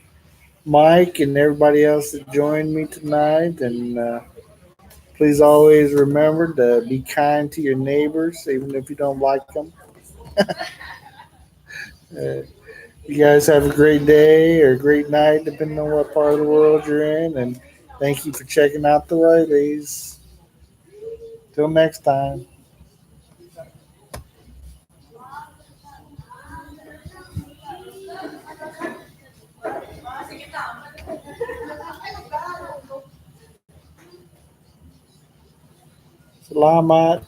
Mike, and everybody else that joined me tonight. And please always remember to be kind to your neighbors, even if you don't like them. Uh, you guys have a great day or a great night, depending on what part of the world you're in. And thank you for checking out the ladies. Till next time. Salamat.